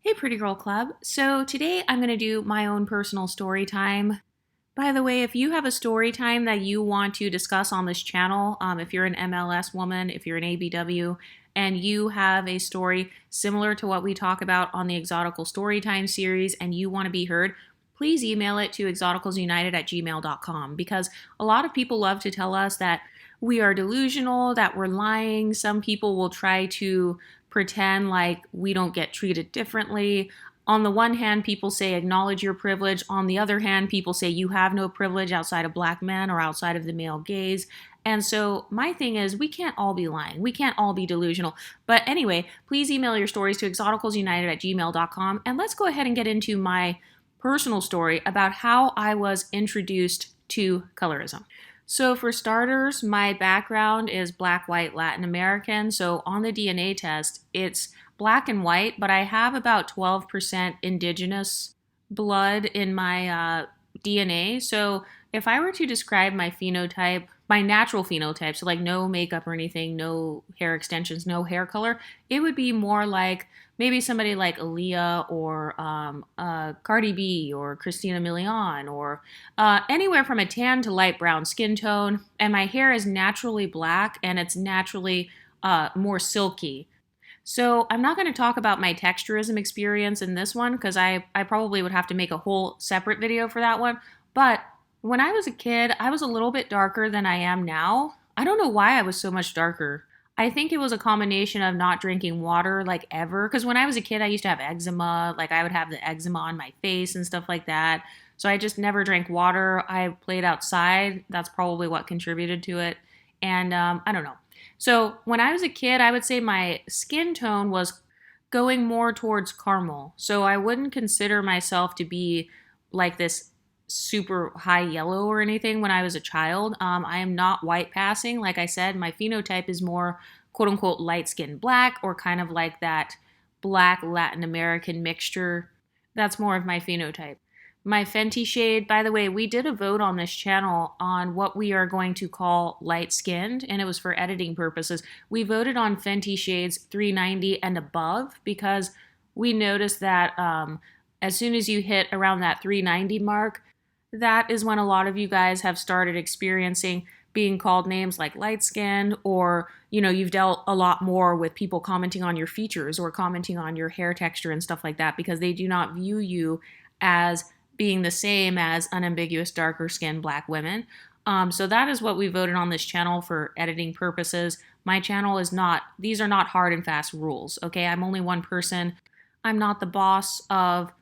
Hey, Pretty Girl Club. So today I'm going to do my own personal story time. By the way, if you have a story time that you want to discuss on this channel, if you're an MLS woman, if you're an ABW, and you have a story similar to what we talk about on the Exotical Storytime series and you want to be heard, please email it to exoticalsunited@gmail.com because a lot of people love to tell us that we are delusional, that we're lying. Some people will try to pretend like we don't get treated differently. On the one hand, people say acknowledge your privilege. On the other hand, people say you have no privilege outside of black men or outside of the male gaze. And so my thing is we can't all be lying. We can't all be delusional. But anyway, please email your stories to exoticalsunited@gmail.com. And let's go ahead and get into my personal story about how I was introduced to colorism. So for starters, my background is black, white, Latin American. So on the DNA test, it's black and white, but I have about 12% indigenous blood in my DNA. So if I were to describe my phenotype, my natural phenotype, so like no makeup or anything, no hair extensions, no hair color, it would be more like maybe somebody like Aaliyah or Cardi B or Christina Milian or anywhere from a tan to light brown skin tone. And my hair is naturally black and it's naturally more silky. So I'm not going to talk about my texturism experience in this one because I probably would have to make a whole separate video for that one. But when I was a kid, I was a little bit darker than I am now. I don't know why I was so much darker. I think it was a combination of not drinking water like ever. Because when I was a kid, I used to have eczema. Like I would have the eczema on my face and stuff like that. So I just never drank water. I played outside. That's probably what contributed to it. And I don't know. So when I was a kid, I would say my skin tone was going more towards caramel. So I wouldn't consider myself to be like this super high yellow or anything when I was a child. I am not white passing. Like I said, my phenotype is more quote unquote light skinned black or kind of like that black Latin American mixture. That's more of my phenotype. My Fenty shade, by the way, we did a vote on this channel on what we are going to call light skinned, and it was for editing purposes. We voted on Fenty shades 390 and above because we noticed that as soon as you hit around that 390 mark, that is when a lot of you guys have started experiencing being called names like light skinned, or you've dealt a lot more with people commenting on your features or commenting on your hair texture and stuff like that because they do not view you as being the same as unambiguous darker skinned black women. So that is what we voted on this channel for editing purposes. My channel is not, these are not hard and fast rules, okay? I'm only one person. I'm not the boss of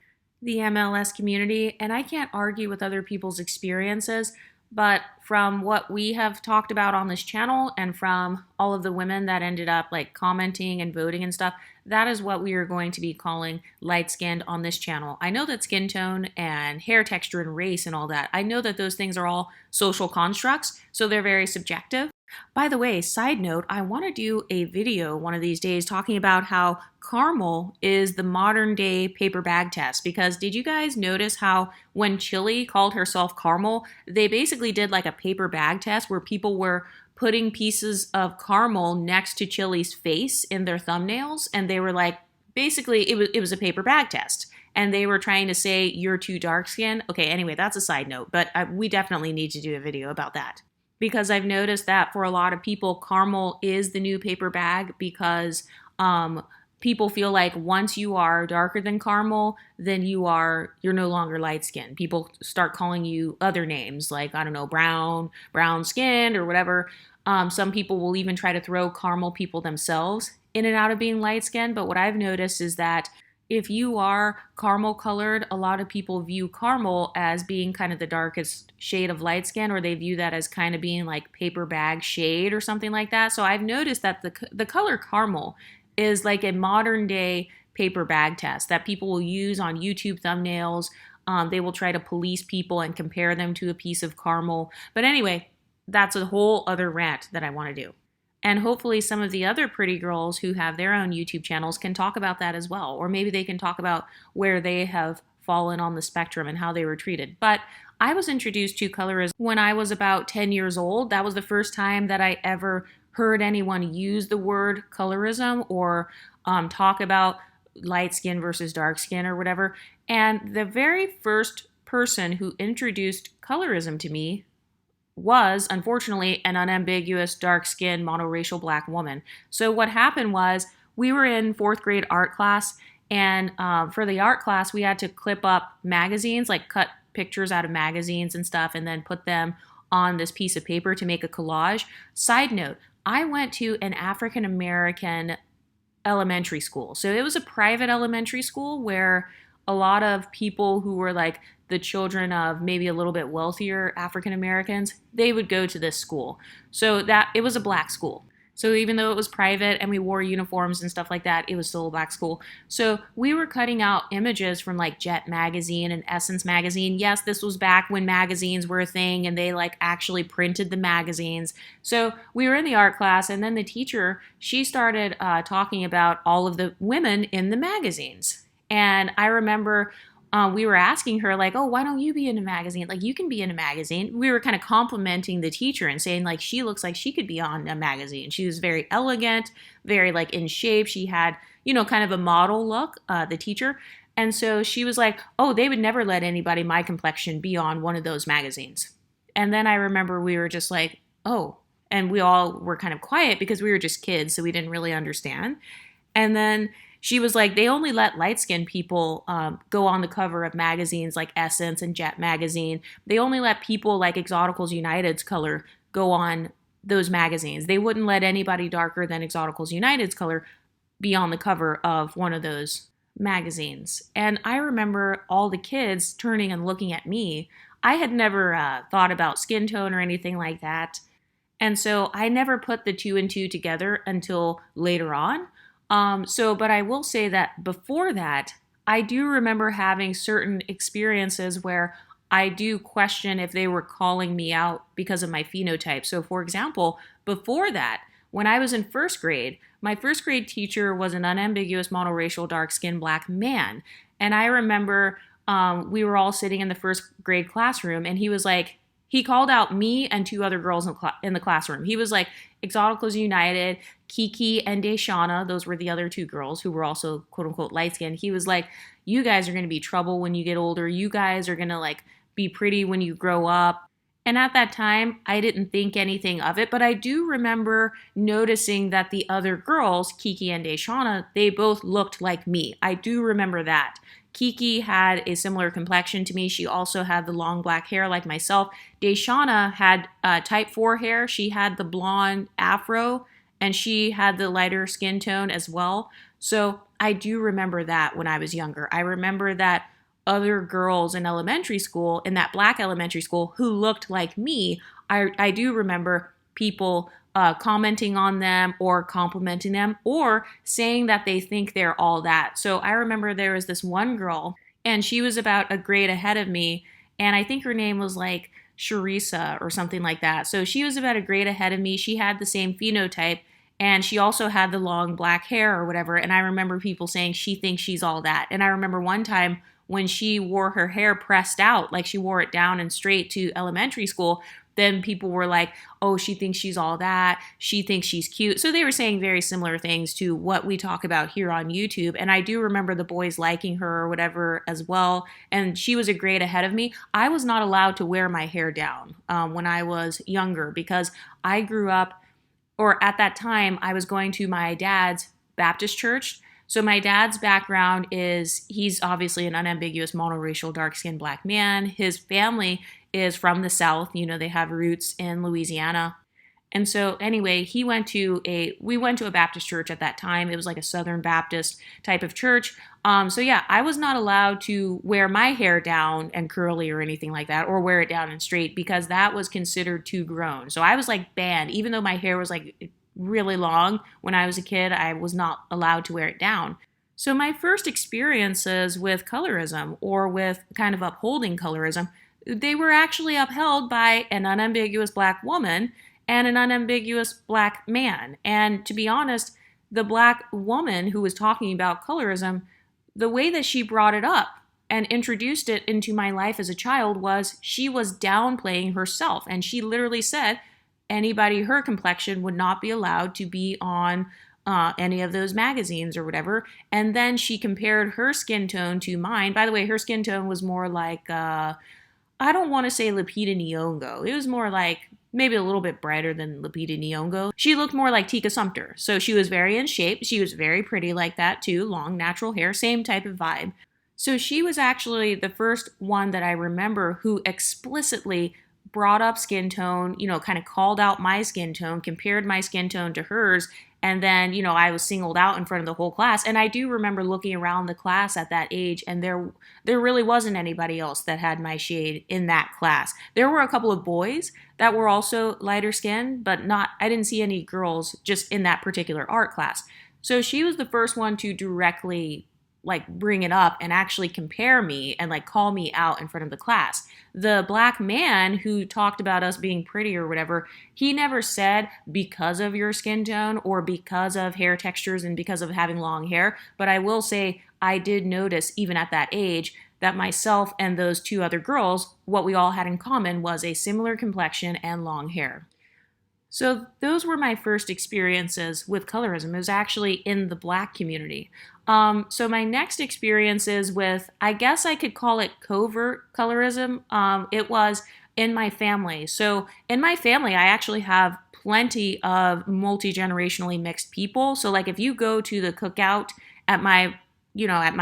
the MLS community, and I can't argue with other people's experiences, but from what we have talked about on this channel and from all of the women that ended up like commenting and voting and stuff, that is what we are going to be calling light-skinned on this channel. I know that skin tone and hair texture and race and all that, I know that those things are all social constructs, so they're very subjective. By the way, side note, I want to do a video one of these days talking about how caramel is the modern day paper bag test, because did you guys notice how when Chili called herself caramel, they basically did like a paper bag test where people were putting pieces of caramel next to Chili's face in their thumbnails, and they were like, basically it was a paper bag test. And they were trying to say you're too dark skinned. Okay, anyway, that's a side note, but we definitely need to do a video about that. Because I've noticed that for a lot of people, caramel is the new paper bag because people feel like once you are darker than caramel, then you're no longer light skinned. People start calling you other names like, I don't know, brown skinned or whatever. Some people will even try to throw caramel people themselves in and out of being light skinned. But what I've noticed is that if you are caramel colored, a lot of people view caramel as being kind of the darkest shade of light skin, or they view that as kind of being like paper bag shade or something like that. So I've noticed that the color caramel is like a modern day paper bag test that people will use on YouTube thumbnails. They will try to police people and compare them to a piece of caramel. But anyway, that's a whole other rant that I want to do. And hopefully some of the other pretty girls who have their own YouTube channels can talk about that as well. Or maybe they can talk about where they have fallen on the spectrum and how they were treated. But I was introduced to colorism when I was about 10 years old. That was the first time that I ever heard anyone use the word colorism or talk about light skin versus dark skin or whatever. And the very first person who introduced colorism to me was, unfortunately, an unambiguous dark skinned monoracial black woman. So what happened was we were in fourth grade art class, and for the art class, we had to clip up magazines, like cut pictures out of magazines and stuff, and then put them on this piece of paper to make a collage. Side note, I went to an African American elementary school. So it was a private elementary school where a lot of people who were like the children of maybe a little bit wealthier African Americans, they would go to this school. So that it was a black school. So even though it was private and we wore uniforms and stuff like that, it was still a black school. So we were cutting out images from like Jet magazine and Essence magazine. Yes, this was back when magazines were a thing and they like actually printed the magazines. So we were in the art class, and then the teacher, she started talking about all of the women in the magazines. And I remember we were asking her like, oh, why don't you be in a magazine? Like, you can be in a magazine. We were kind of complimenting the teacher and saying like, she looks like she could be on a magazine. She was very elegant, very like in shape. She had, kind of a model look, the teacher. And so she was like, oh, they would never let anybody my complexion be on one of those magazines. And then I remember we were just like, oh, and we all were kind of quiet because we were just kids, so we didn't really understand. And then she was like, they only let light-skinned people go on the cover of magazines like Essence and Jet magazine. They only let people like Exoticals United's color go on those magazines. They wouldn't let anybody darker than Exoticals United's color be on the cover of one of those magazines. And I remember all the kids turning and looking at me. I had never thought about skin tone or anything like that. And so I never put the two and two together until later on. But I will say that before that, I do remember having certain experiences where I do question if they were calling me out because of my phenotype. So for example, before that, when I was in first grade, my first grade teacher was an unambiguous monoracial dark-skinned black man. And I remember we were all sitting in the first grade classroom, and he was like, he called out me and two other girls in the classroom. He was like, Exoticals United, Kiki and Deshauna, those were the other two girls who were also quote unquote light skinned. He was like, you guys are going to be trouble when you get older. You guys are going to like be pretty when you grow up. And at that time, I didn't think anything of it, but I do remember noticing that the other girls, Kiki and Deshauna, they both looked like me. I do remember that. Kiki had a similar complexion to me. She also had the long black hair like myself. Deshauna had type 4 hair. She had the blonde afro, and she had the lighter skin tone as well. So I do remember that when I was younger. I remember that other girls in elementary school, in that black elementary school, who looked like me, I do remember people commenting on them or complimenting them or saying that they think they're all that. So I remember there was this one girl, and she was about a grade ahead of me, and I think her name was like Sharisa or something like that. So she was about a grade ahead of me. She had the same phenotype, and she also had the long black hair or whatever. And I remember people saying she thinks she's all that. And I remember one time when she wore her hair pressed out, like she wore it down and straight to elementary school, then people were like, oh, she thinks she's all that. She thinks she's cute. So they were saying very similar things to what we talk about here on YouTube. And I do remember the boys liking her or whatever as well. And she was a grade ahead of me. I was not allowed to wear my hair down when I was younger because I grew up, or at that time, I was going to my dad's Baptist church. So my dad's background is, he's obviously an unambiguous monoracial dark-skinned black man. His family is from the South. You know, they have roots in Louisiana. And so anyway, we went to a Baptist church at that time. It was like a Southern Baptist type of church. So yeah, I was not allowed to wear my hair down and curly or anything like that, or wear it down and straight, because that was considered too grown. So I was like banned, even though my hair was like really long when I was a kid, I was not allowed to wear it down. So my first experiences with colorism, or with kind of upholding colorism, they were actually upheld by an unambiguous black woman and an unambiguous black man. And to be honest, the black woman who was talking about colorism, the way that she brought it up and introduced it into my life as a child was she was downplaying herself. And she literally said anybody her complexion would not be allowed to be on any of those magazines or whatever. And then she compared her skin tone to mine. By the way, her skin tone was more like, I don't want to say Lupita Nyong'o. It was more like maybe a little bit brighter than Lupita Nyong'o. She looked more like Tika Sumpter. So she was very in shape. She was very pretty like that too. Long, natural hair, same type of vibe. So she was actually the first one that I remember who explicitly brought up skin tone, kind of called out my skin tone, compared my skin tone to hers. And then, I was singled out in front of the whole class. And I do remember looking around the class at that age, and there really wasn't anybody else that had my shade in that class. There were a couple of boys that were also lighter skinned, but I didn't see any girls just in that particular art class. So she was the first one to directly bring it up and actually compare me and call me out in front of the class. The black man who talked about us being pretty or whatever, he never said because of your skin tone or because of hair textures and because of having long hair. But I will say I did notice even at that age that myself and those two other girls, what we all had in common was a similar complexion and long hair. So those were my first experiences with colorism. It was actually in the black community. So my next experiences with, I guess I could call it covert colorism, it was in my family. So in my family, I actually have plenty of multi-generationally mixed people. So if you go to the cookout at my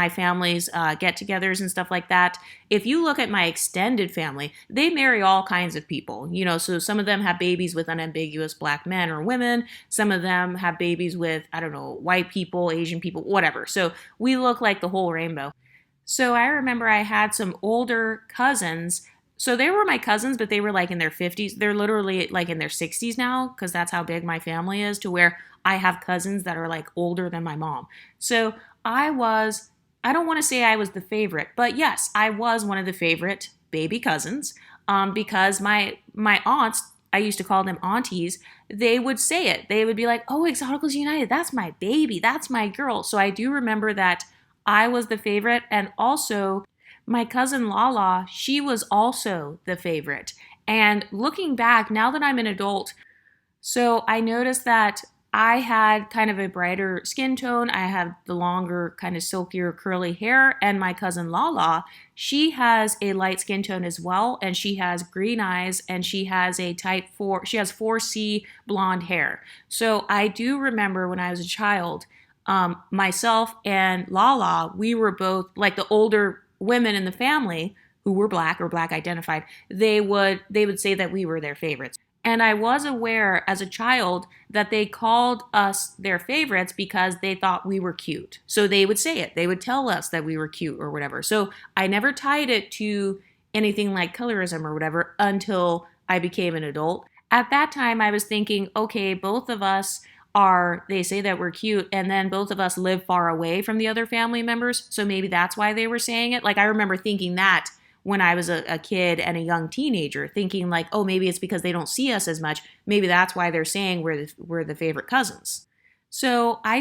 family's get-togethers and stuff like that, if you look at my extended family, they marry all kinds of people. So some of them have babies with unambiguous black men or women. Some of them have babies with, I don't know, white people, Asian people, whatever. So we look like the whole rainbow. So I remember I had some older cousins. So they were my cousins, but they were in their 50s. They're literally in their 60s now, because that's how big my family is, to where I have cousins that are older than my mom. So I don't want to say I was the favorite, but yes, I was one of the favorite baby cousins, because my aunts, I used to call them aunties, they would say it. They would be like, oh, Exoticals United, that's my baby, that's my girl. So I do remember that I was the favorite, and also my cousin Lala, she was also the favorite. And looking back, now that I'm an adult, so I noticed that I had kind of a brighter skin tone. I have the longer, kind of silkier, curly hair. And my cousin Lala, she has a light skin tone as well. And she has green eyes, and she has she has 4C blonde hair. So I do remember when I was a child, myself and Lala, we were both the older women in the family who were black or black identified. They would say that we were their favorites. And I was aware as a child that they called us their favorites because they thought we were cute. So they would say it. They would tell us that we were cute or whatever. So I never tied it to anything like colorism or whatever until I became an adult. At that time, I was thinking, okay, both of us they say that we're cute, and then both of us live far away from the other family members. So maybe that's why they were saying it. I remember thinking that when I was a kid and a young teenager, thinking oh, maybe it's because they don't see us as much. Maybe that's why they're saying we're the favorite cousins. So I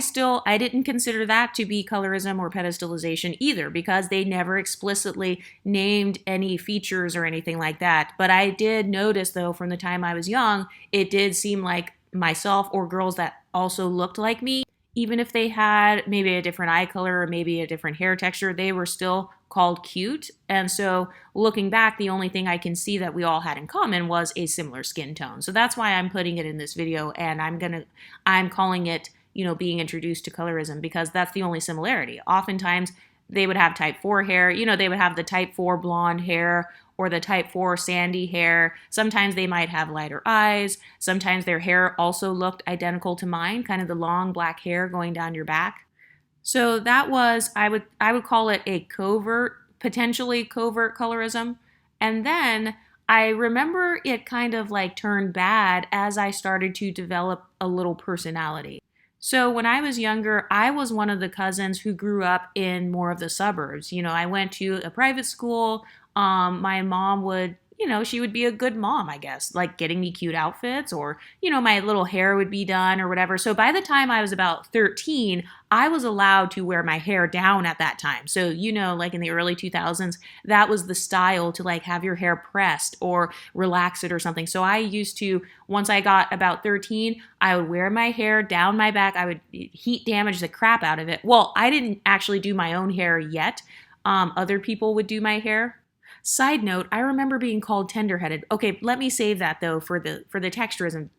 didn't consider that to be colorism or pedestalization either, because they never explicitly named any features or anything like that. But I did notice, though, from the time I was young, it did seem like myself or girls that also looked like me, even if they had maybe a different eye color or maybe a different hair texture, they were still called cute. And so looking back, the only thing I can see that we all had in common was a similar skin tone. So that's why I'm putting it in this video, and I'm calling it, being introduced to colorism, because that's the only similarity. Oftentimes they would have type 4 hair, they would have the type 4 blonde hair or the type 4 sandy hair. Sometimes they might have lighter eyes. Sometimes their hair also looked identical to mine, kind of the long black hair going down your back. So that was, I would call it a potentially covert colorism. And then I remember it kind of turned bad as I started to develop a little personality. So when I was younger, I was one of the cousins who grew up in more of the suburbs. I went to a private school. My mom would she would be a good mom, I guess, like getting me cute outfits, or, my little hair would be done or whatever. So by the time I was about 13, I was allowed to wear my hair down at that time. So, like in the early 2000s, that was the style to like have your hair pressed or relax it or something. So I used to, once I got about 13, I would wear my hair down my back. I would heat damage the crap out of it. Well, I didn't actually do my own hair yet. Other people would do my hair. Side note, I remember being called tenderheaded. Okay, let me save that though for the texturism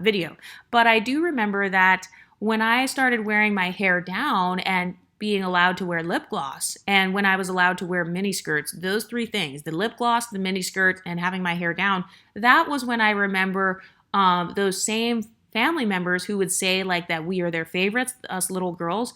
video. But I do remember that when I started wearing my hair down and being allowed to wear lip gloss, and when I was allowed to wear mini skirts, those three things, the lip gloss, the mini skirt, and having my hair down, that was when I remember those same family members who would say like that we are their favorites, us little girls.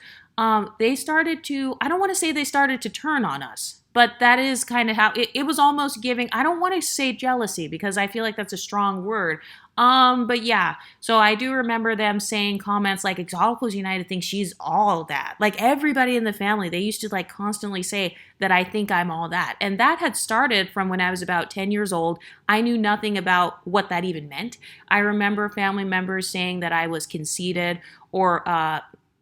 They started to, I don't want to say they started to turn on us, but that is kind of how it was almost giving, I don't want to say jealousy because I feel like that's a strong word. But yeah, so I do remember them saying comments like Exoticals United thinks she's all that. Like everybody in the family, they used to like constantly say that I think I'm all that. And that had started from when I was about 10 years old. I knew nothing about what that even meant. I remember family members saying that I was conceited, or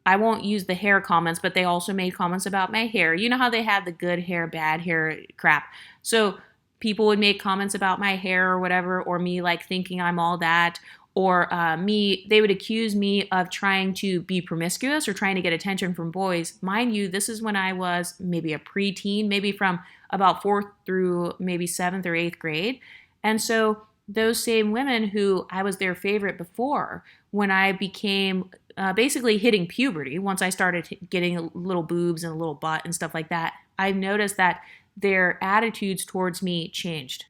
I won't use the hair comments, but they also made comments about my hair. You know how they had the good hair, bad hair crap. So people would make comments about my hair or whatever, or me like thinking I'm all that, or they would accuse me of trying to be promiscuous or trying to get attention from boys. Mind you, this is when I was maybe a preteen, maybe from about 4th through maybe 7th or 8th grade. And so those same women who I was their favorite before, when I became basically hitting puberty, once I started getting little boobs and a little butt and stuff like that, I noticed that their attitudes towards me changed.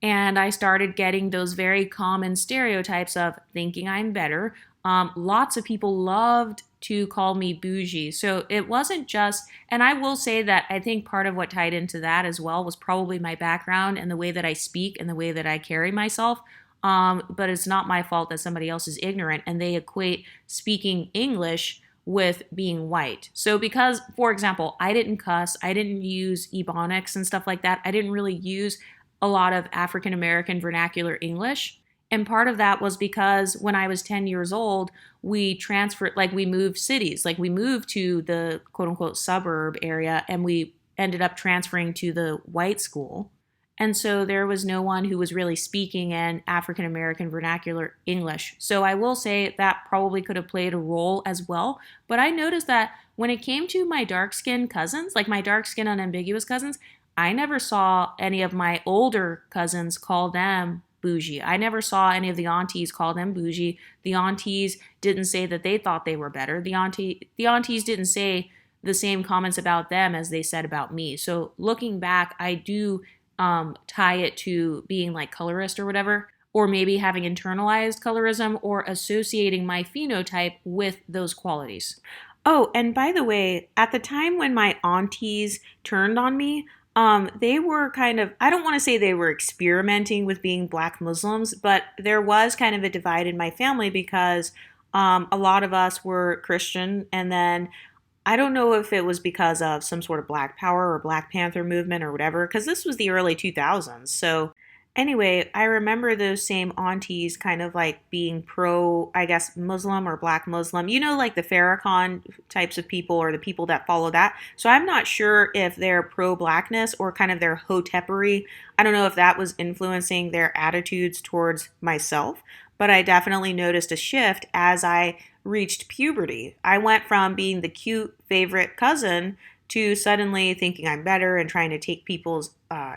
And I started getting those very common stereotypes of thinking I'm better. Lots of people loved to call me bougie. So it wasn't just, and I will say that I think part of what tied into that as well was probably my background and the way that I speak and the way that I carry myself. But it's not my fault that somebody else is ignorant and they equate speaking English with being white. So because, for example, I didn't cuss, I didn't use ebonics and stuff like that. I didn't really use a lot of African American vernacular English. And part of that was because when I was 10 years old, we transferred, like we moved cities, like we moved to the quote unquote suburb area and we ended up transferring to the white school. And so there was no one who was really speaking in African American vernacular English. So I will say that probably could have played a role as well. But I noticed that when it came to my dark-skinned cousins, like my dark-skinned unambiguous cousins, I never saw any of my older cousins call them bougie. I never saw any of the aunties call them bougie. The aunties didn't say that they thought they were better. The aunties didn't say the same comments about them as they said about me. So looking back, I do tie it to being like colorist or whatever, or maybe having internalized colorism or associating my phenotype with those qualities. Oh, and by the way, at the time when my aunties turned on me, they were kind of, I don't want to say they were experimenting with being Black Muslims, but there was kind of a divide in my family because a lot of us were Christian, and then I don't know if it was because of some sort of Black Power or Black Panther movement or whatever, because this was the early 2000s. So anyway, I remember those same aunties kind of like being pro, I guess, Muslim or Black Muslim, like the Farrakhan types of people or the people that follow that. So I'm not sure if they're pro-Blackness or kind of their hotepery. I don't know if that was influencing their attitudes towards myself, but I definitely noticed a shift as I reached puberty. I went from being the cute favorite cousin to suddenly thinking I'm better and trying to take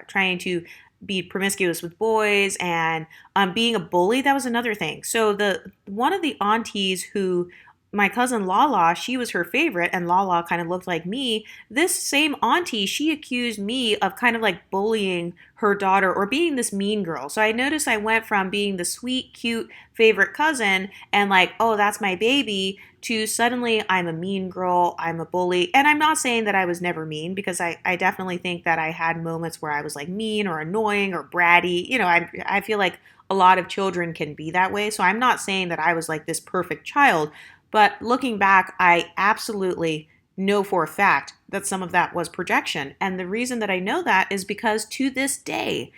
trying to be promiscuous with boys and being a bully. That was another thing. So one of the aunties who, my cousin Lala, she was her favorite, and Lala kind of looked like me. This same auntie, she accused me of kind of like bullying her daughter or being this mean girl. So I noticed I went from being the sweet, cute favorite cousin and like, oh, that's my baby, to suddenly I'm a mean girl, I'm a bully. And I'm not saying that I was never mean, because I definitely think that I had moments where I was like mean or annoying or bratty. I feel like a lot of children can be that way. So I'm not saying that I was like this perfect child. But looking back, I absolutely know for a fact that some of that was projection. And the reason that I know that is because to this day,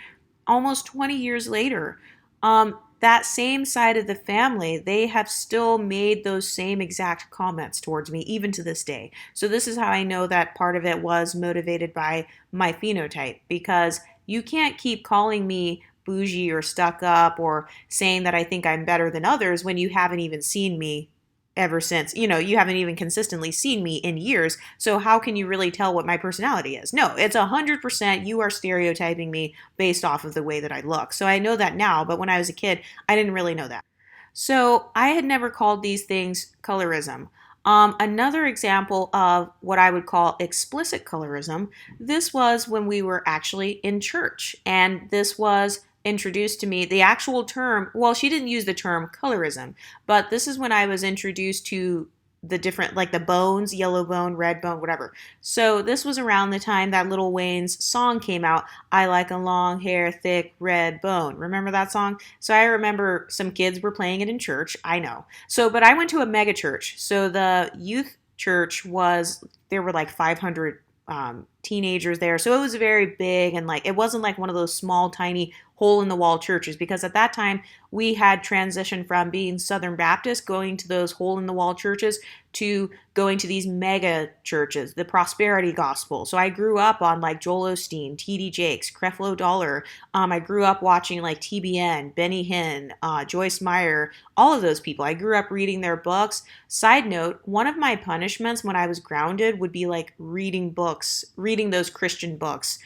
almost 20 years later, that same side of the family, they have still made those same exact comments towards me, even to this day. So, this is how I know that part of it was motivated by my phenotype, because you can't keep calling me bougie or stuck up or saying that I think I'm better than others when you haven't even seen me ever since. You haven't even consistently seen me in years. So how can you really tell what my personality is? No, it's 100% you are stereotyping me based off of the way that I look. So I know that now, but when I was a kid, I didn't really know that. So I had never called these things colorism. Another example of what I would call explicit colorism, this was when we were actually in church. And this was introduced to me, the actual term, well, she didn't use the term colorism, but this is when I was introduced to the different, like the bones, yellow bone, red bone, whatever. So this was around the time that Lil Wayne's song came out, I like a long hair, thick, red bone. Remember that song? So I remember some kids were playing it in church. I know. So, but I went to a mega church. So the youth church there were like 500 teenagers there. So it was very big, and like it wasn't like one of those small, tiny hole in the wall churches, because at that time we had transitioned from being Southern Baptist, going to those hole in the wall churches, to going to these mega churches, the prosperity gospel. So I grew up on like Joel Osteen, T.D. Jakes, Creflo Dollar. I grew up watching like TBN, Benny Hinn, Joyce Meyer, all of those people. I grew up reading their books. Side note, one of my punishments when I was grounded would be like reading books, reading those Christian books.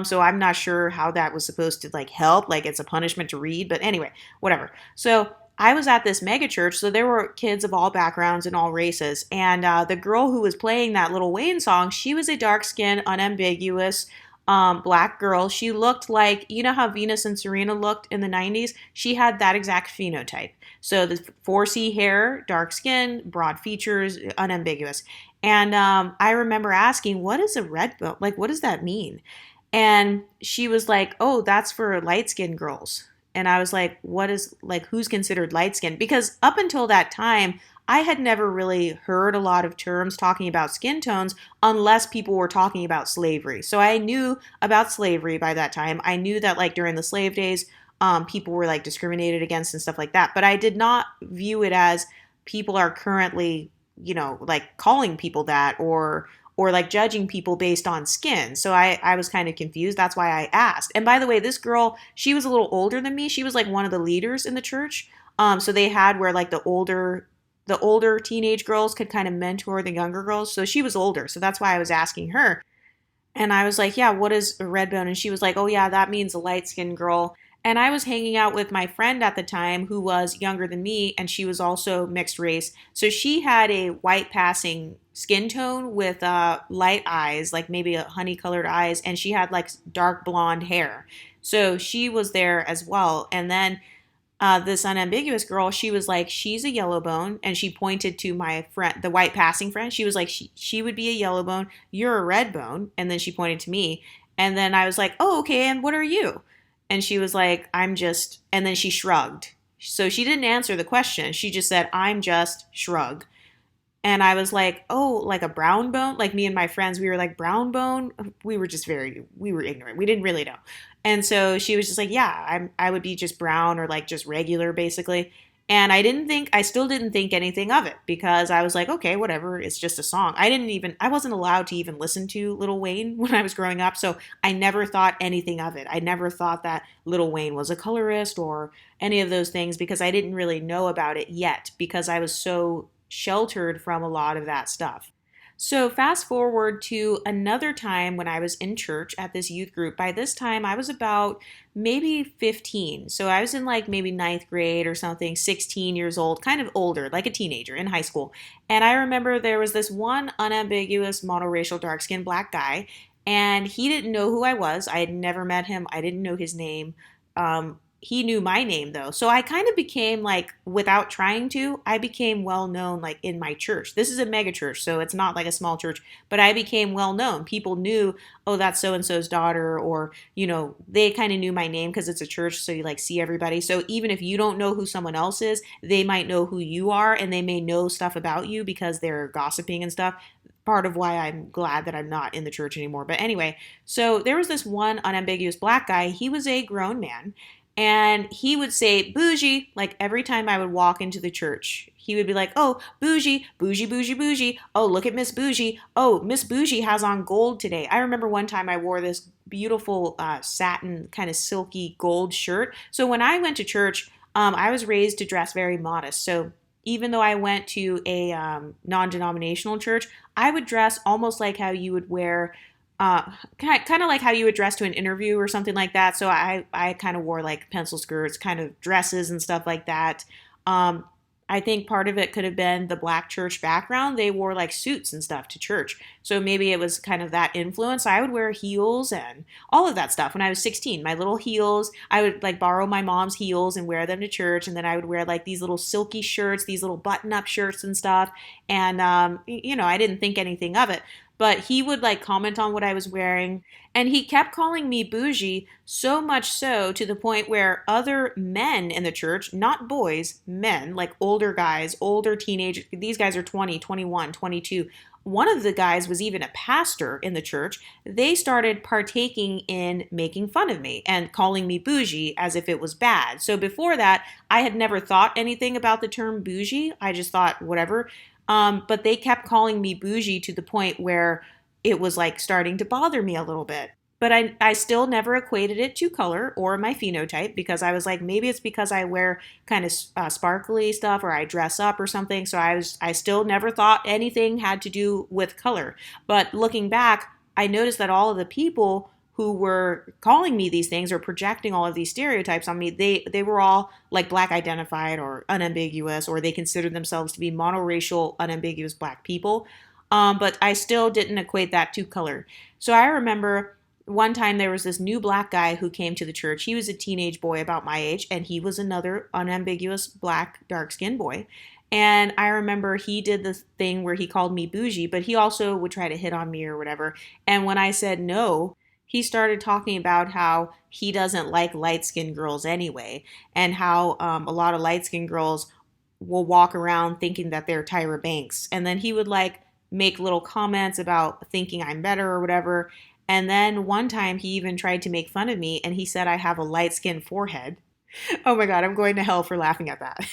So I'm not sure how that was supposed to like help, like it's a punishment to read, but anyway, whatever. So I was at this mega church, so there were kids of all backgrounds and all races, and the girl who was playing that Lil Wayne song, she was a dark-skinned, unambiguous black girl. She looked like, you know how Venus and Serena looked in the 90s? She had that exact phenotype. So the 4C hair, dark skin, broad features, unambiguous. And I remember asking, what is a red bone? Like, what does that mean? And she was like, oh, that's for light skinned girls. And I was like, what is, like, who's considered light skinned? Because up until that time, I had never really heard a lot of terms talking about skin tones unless people were talking about slavery. So I knew about slavery by that time. I knew that, like, during the slave days, people were, like, discriminated against and stuff like that. But I did not view it as people are currently, like, calling people that, or like judging people based on skin. So I was kind of confused. That's why I asked. And by the way, this girl, she was a little older than me. She was like one of the leaders in the church. So they had where like the older teenage girls could kind of mentor the younger girls. So she was older. So that's why I was asking her. And I was like, yeah, what is a red bone? And she was like, oh yeah, that means a light skinned girl. And I was hanging out with my friend at the time who was younger than me, and she was also mixed race. So she had a white passing skin tone with light eyes, like maybe a honey colored eyes, and she had like dark blonde hair. So she was there as well. And then this unambiguous girl, she was like, she's a yellow bone, and she pointed to my friend, the white passing friend. She was like, she would be a yellow bone. You're a red bone. And then she pointed to me. And then I was like, oh, okay, and what are you? And she was like, I'm just, and then she shrugged. So she didn't answer the question. She just said, I'm just, shrug. And I was like, oh, like a brown bone? Like me and my friends, we were like, brown bone? We were ignorant. We didn't really know. And so she was just like, yeah, I would be just brown, or like just regular, basically. And I still didn't think anything of it, because I was like, okay, whatever, it's just a song. I wasn't allowed to even listen to Lil Wayne when I was growing up, so I never thought anything of it. I never thought that Lil Wayne was a colorist or any of those things, because I didn't really know about it yet, because I was so sheltered from a lot of that stuff. So fast forward to another time when I was in church at this youth group. By this time, I was about maybe 15. So I was in like maybe ninth grade or something, 16 years old, kind of older, like a teenager in high school. And I remember there was this one unambiguous monoracial dark-skinned black guy, and he didn't know who I was. I had never met him. I didn't know his name. He knew my name though. So I kind of became like, without trying to, I became well known like in my church. This is a mega church, so it's not like a small church, but I became well known. People knew, oh, that's so-and-so's daughter, or, they kind of knew my name because it's a church, so you like see everybody. So even if you don't know who someone else is, they might know who you are, and they may know stuff about you because they're gossiping and stuff. part of why I'm glad that I'm not in the church anymore. But anyway, so there was this one unambiguous black guy. He was a grown man, and he would say bougie like every time I would walk into the church. He would be like, "Oh, bougie, bougie, bougie, bougie. Oh, look at Miss Bougie. Oh, Miss Bougie has on gold today." I remember one time I wore this beautiful satin kind of silky gold shirt. So when I went to church, I was raised to dress very modest. So even though I went to a non-denominational church, I would dress almost like how you would wear, kind of like how you would dress to an interview or something like that. So I kind of wore like pencil skirts, kind of dresses and stuff like that. Um, I think part of it could have been the black church background. They wore like suits and stuff to church. So maybe it was kind of that influence. I would wear heels and all of that stuff when I was 16. My little heels, I would like borrow my mom's heels and wear them to church. And then I would wear like these little silky shirts, these little button up shirts and stuff. And, I didn't think anything of it. But he would like comment on what I was wearing. And he kept calling me bougie, so much so to the point where other men in the church, not boys, men, like older guys, older teenagers, these guys are 20, 21, 22. One of the guys was even a pastor in the church. They started partaking in making fun of me and calling me bougie as if it was bad. So before that, I had never thought anything about the term bougie. I just thought whatever. But they kept calling me bougie to the point where it was like starting to bother me a little bit. But I still never equated it to color or my phenotype because I was like, maybe it's because I wear kind of sparkly stuff or I dress up or something. So I still never thought anything had to do with color. But looking back, I noticed that all of the people who were calling me these things or projecting all of these stereotypes on me, they were all like black identified or unambiguous, or they considered themselves to be monoracial, unambiguous black people. But I still didn't equate that to color. So I remember one time there was this new black guy who came to the church. He was a teenage boy about my age, and he was another unambiguous black dark-skinned boy. And I remember he did this thing where he called me bougie, but he also would try to hit on me or whatever. And when I said no, he started talking about how he doesn't like light-skinned girls anyway, and how a lot of light-skinned girls will walk around thinking that they're Tyra Banks. And then he would like make little comments about thinking I'm better or whatever. And then one time he even tried to make fun of me and he said I have a light-skinned forehead. Oh my God, I'm going to hell for laughing at that.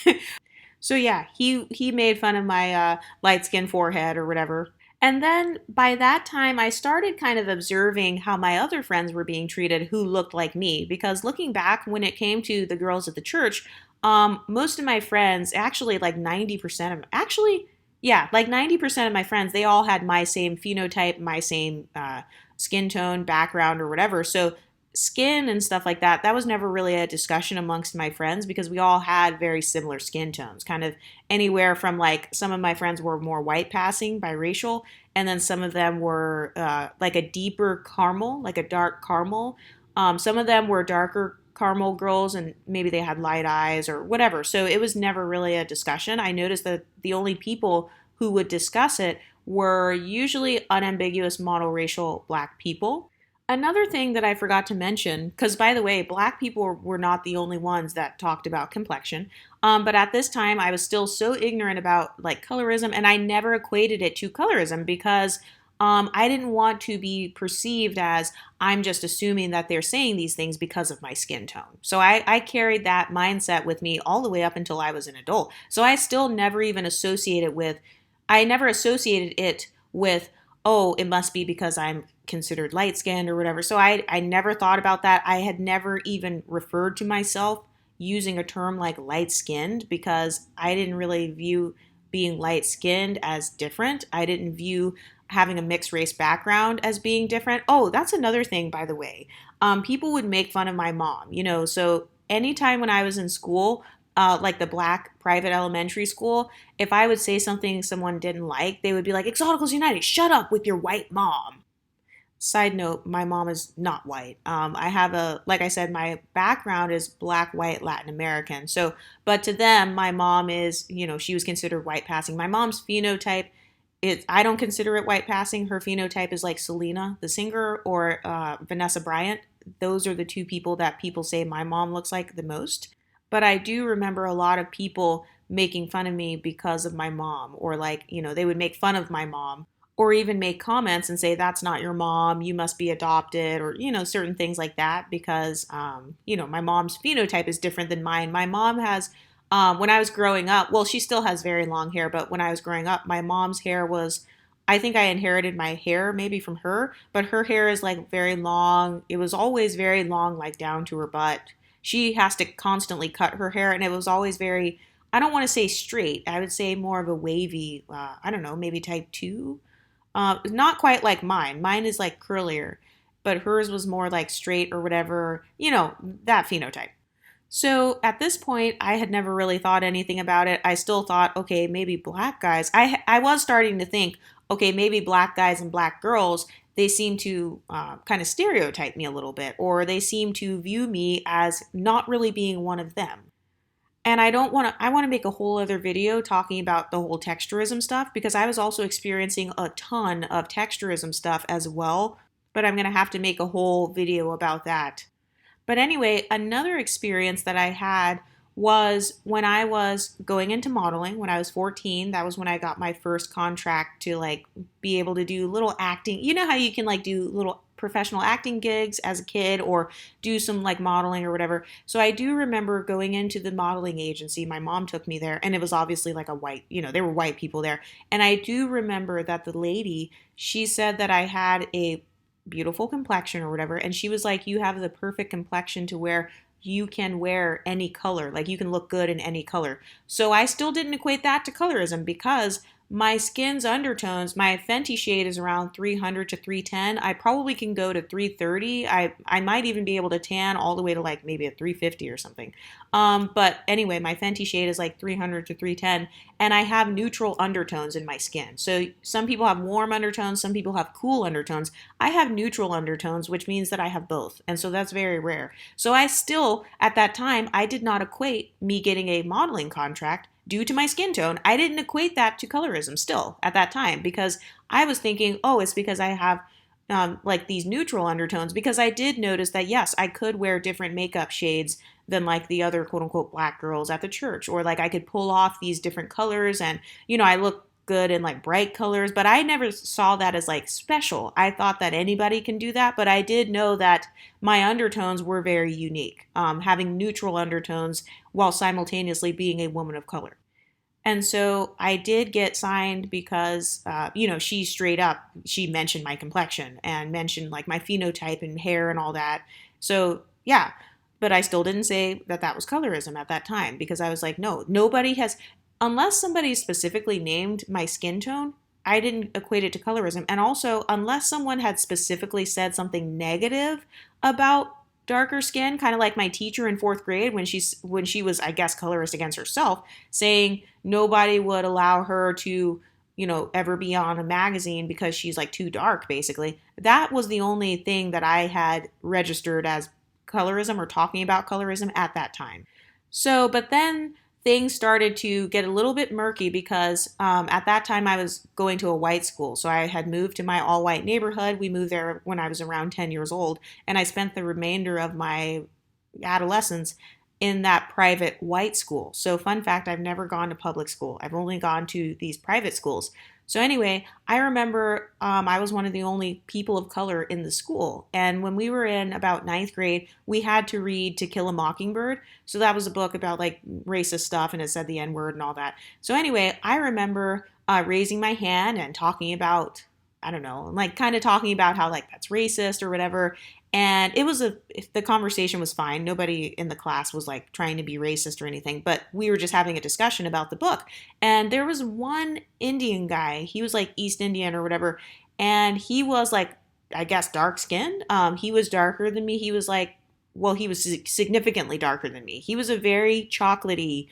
So yeah, he made fun of my light-skinned forehead or whatever. And then by that time, I started kind of observing how my other friends were being treated who looked like me. Because looking back, when it came to the girls at the church, most of my friends, actually like 90% of, actually, yeah, like 90% of my friends, they all had my same phenotype, my same skin tone, background, or whatever. So skin and stuff like that, that was never really a discussion amongst my friends because we all had very similar skin tones, kind of anywhere from like some of my friends were more white passing, biracial, and then some of them were like a deeper caramel, like a dark caramel. Some of them were darker caramel girls and maybe they had light eyes or whatever. So it was never really a discussion. I noticed that the only people who would discuss it were usually unambiguous monoracial black people. Another thing that I forgot to mention, because by the way, black people were not the only ones that talked about complexion, but at this time I was still so ignorant about like colorism, and I never equated it to colorism because I didn't want to be perceived as I'm just assuming that they're saying these things because of my skin tone. So I carried that mindset with me all the way up until I was an adult. So I still never even associated with, I never associated it with, oh, it must be because I'm considered light skinned or whatever. So I never thought about that. I had never even referred to myself using a term like light skinned because I didn't really view being light skinned as different. I didn't view having a mixed race background as being different. Oh, that's another thing, by the way. People would make fun of my mom, so anytime when I was in school, like the black private elementary school, if I would say something someone didn't like, they would be like, Exoticals United, shut up with your white mom. Side note, my mom is not white. I have like I said, my background is black, white, Latin American. So, but to them, my mom is, she was considered white passing. My mom's phenotype, I don't consider it white passing. Her phenotype is like Selena, the singer, or Vanessa Bryant. Those are the two people that people say my mom looks like the most. But I do remember a lot of people making fun of me because of my mom, or like, they would make fun of my mom or even make comments and say that's not your mom, you must be adopted, or certain things like that, because my mom's phenotype is different than mine. My mom has, when I was growing up, well, she still has very long hair, but when I was growing up, my mom's hair was, I think I inherited my hair maybe from her, but her hair is like very long. It was always very long, like down to her butt. She has to constantly cut her hair, and it was always very, I don't want to say straight, I would say more of a wavy, I don't know, maybe type 2. Not quite like mine. Mine is like curlier, but hers was more like straight or whatever, that phenotype. So at this point, I had never really thought anything about it. I still thought, okay, maybe black guys. I was starting to think, okay, maybe black guys and black girls, they seem to kind of stereotype me a little bit, or they seem to view me as not really being one of them. And I want to make a whole other video talking about the whole texturism stuff, because I was also experiencing a ton of texturism stuff as well, but I'm going to have to make a whole video about that. But anyway, another experience that I had was when I was going into modeling when I was 14. That was when I got my first contract to like be able to do little acting. You know how you can like do little professional acting gigs as a kid or do some like modeling or whatever. So I do remember going into the modeling agency. My mom took me there, and it was obviously like a white, there were white people there. And I do remember that the lady, she said that I had a beautiful complexion or whatever, and she was like, you have the perfect complexion to where you can wear any color, like you can look good in any color. So I still didn't equate that to colorism, because my skin's undertones, my Fenty shade is around 300 to 310. I probably can go to 330. I might even be able to tan all the way to like maybe a 350 or something. But anyway, my Fenty shade is like 300 to 310, and I have neutral undertones in my skin. So some people have warm undertones, some people have cool undertones. I have neutral undertones, which means that I have both. And so that's very rare. So I still, at that time, I did not equate me getting a modeling contract due to my skin tone. I didn't equate that to colorism still at that time, because I was thinking, oh, it's because I have like these neutral undertones, because I did notice that, yes, I could wear different makeup shades than like the other quote unquote black girls at the church, or like I could pull off these different colors, and I look good in like bright colors, but I never saw that as like special. I thought that anybody can do that, but I did know that my undertones were very unique, having neutral undertones while simultaneously being a woman of color. And so I did get signed because, she straight up, she mentioned my complexion and mentioned like my phenotype and hair and all that. So yeah, but I still didn't say that that was colorism at that time, because I was like, no, nobody has, unless somebody specifically named my skin tone, I didn't equate it to colorism. And also, unless someone had specifically said something negative about darker skin, kind of like my teacher in fourth grade when she was, I guess, colorist against herself, saying nobody would allow her to, ever be on a magazine because she's like too dark, basically. That was the only thing that I had registered as colorism or talking about colorism at that time. So, but then things started to get a little bit murky, because at that time I was going to a white school. So I had moved to my all white neighborhood. We moved there when I was around 10 years old, and I spent the remainder of my adolescence in that private white school. So fun fact, I've never gone to public school. I've only gone to these private schools. So anyway, I remember I was one of the only people of color in the school. And when we were in about ninth grade, we had to read To Kill a Mockingbird. So that was a book about like racist stuff, and it said the N-word and all that. So anyway, I remember raising my hand and talking about, I don't know, like kind of talking about how like that's racist or whatever. And the conversation was fine. Nobody in the class was like trying to be racist or anything, but we were just having a discussion about the book. And there was one Indian guy, he was like East Indian or whatever, and he was like, I guess, dark skinned. He was darker than me. He was like, well, he was significantly darker than me. He was a very chocolatey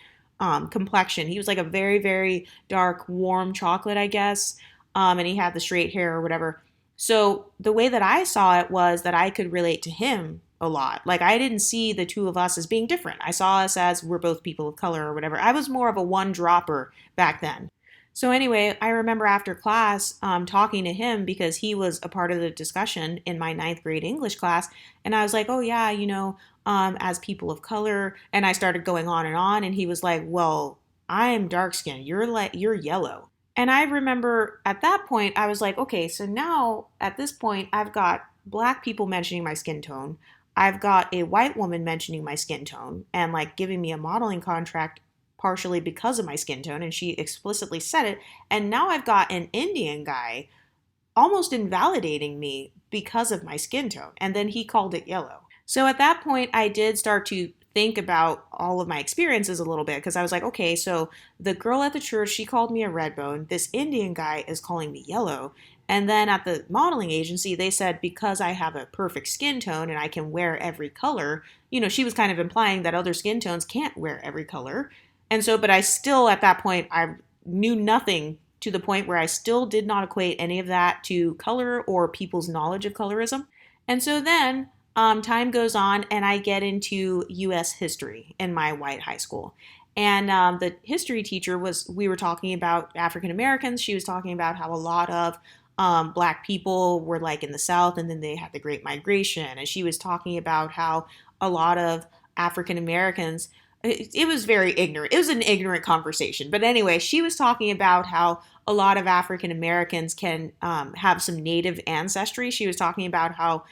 complexion. He was like a very, very dark, warm chocolate, I guess. And he had the straight hair or whatever. So the way that I saw it was that I could relate to him a lot. Like I didn't see the two of us as being different. I saw us as we're both people of color or whatever. I was more of a one dropper back then. So anyway, I remember after class talking to him, because he was a part of the discussion in my ninth grade English class. And I was like, oh yeah, as people of color. And I started going on, and he was like, well, I'm dark skinned. You're yellow. And I remember at that point, I was like, okay, so now at this point, I've got black people mentioning my skin tone. I've got a white woman mentioning my skin tone and like giving me a modeling contract partially because of my skin tone. And she explicitly said it. And now I've got an Indian guy almost invalidating me because of my skin tone. And then he called it yellow. So at that point, I did start to think about all of my experiences a little bit because I was like, okay, so the girl at the church, she called me a red bone. This Indian guy is calling me yellow. And then at the modeling agency, they said because I have a perfect skin tone and I can wear every color, she was kind of implying that other skin tones can't wear every color. And so, but I still, at that point, I knew nothing to the point where I still did not equate any of that to color or people's knowledge of colorism. And so then time goes on, and I get into U.S. history in my white high school. And the history teacher we were talking about African Americans. She was talking about how a lot of black people were like in the South, and then they had the Great Migration. And she was talking about how a lot of African Americans, it was very ignorant. It was an ignorant conversation. But anyway, she was talking about how a lot of African Americans can have some native ancestry. She was talking about how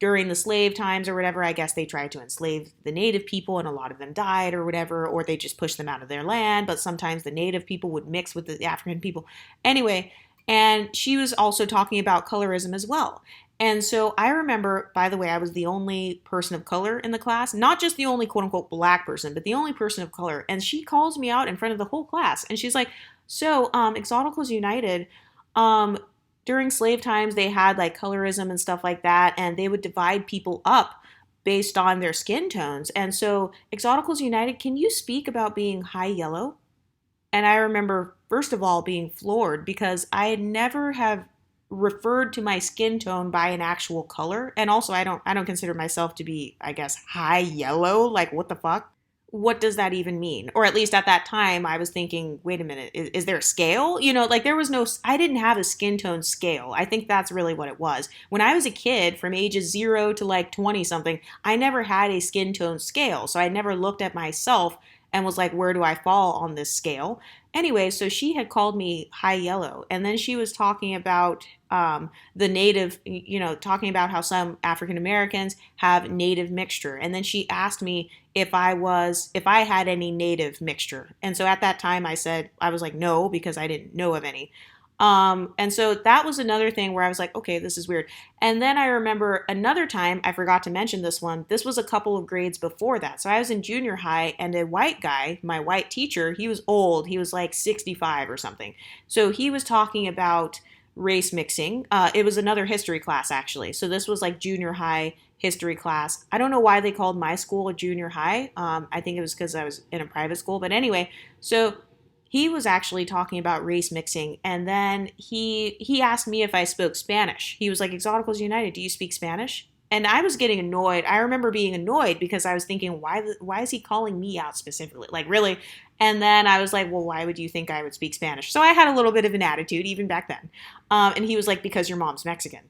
during the slave times or whatever, I guess they tried to enslave the native people and a lot of them died or whatever, or they just pushed them out of their land. But sometimes the native people would mix with the African people. Anyway, and she was also talking about colorism as well. And so I remember, by the way, I was the only person of color in the class, not just the only quote unquote black person, but the only person of color. And she calls me out in front of the whole class. And she's like, so, Exoticals United, um, during slave times, they had like colorism and stuff like that, and they would divide people up based on their skin tones. And so, Exoticals United, can you speak about being high yellow? And I remember, first of all, being floored because I had never have referred to my skin tone by an actual color. And also I don't consider myself to be, I guess, high yellow. Like what the fuck? What does that even mean? Or at least at that time I was thinking, wait a minute, is there a scale? Like there was no, I didn't have a skin tone scale. I think that's really what it was. When I was a kid from ages 0 to like 20 something, I never had a skin tone scale. So I never looked at myself and was like, where do I fall on this scale? Anyway, so she had called me high yellow. And then she was talking about the native, talking about how some African Americans have native mixture. And then she asked me if I had any native mixture. And so at that time I was like, no, because I didn't know of any. And so that was another thing where I was like, okay, this is weird. And then I remember another time, I forgot to mention this one. This was a couple of grades before that. So I was in junior high, and a white guy, my white teacher, he was old. He was like 65 or something. So he was talking about race mixing. It was another history class, actually. So this was like junior high history class. I don't know why they called my school a junior high. I think it was because I was in a private school. But anyway, so he was actually talking about race mixing, and then he asked me if I spoke Spanish. He was like, Exoticals United, do you speak Spanish? And I was getting annoyed. I remember being annoyed because I was thinking, why is he calling me out specifically? Like, really? And then I was like, well, why would you think I would speak Spanish? So I had a little bit of an attitude even back then. And he was like, because your mom's Mexican.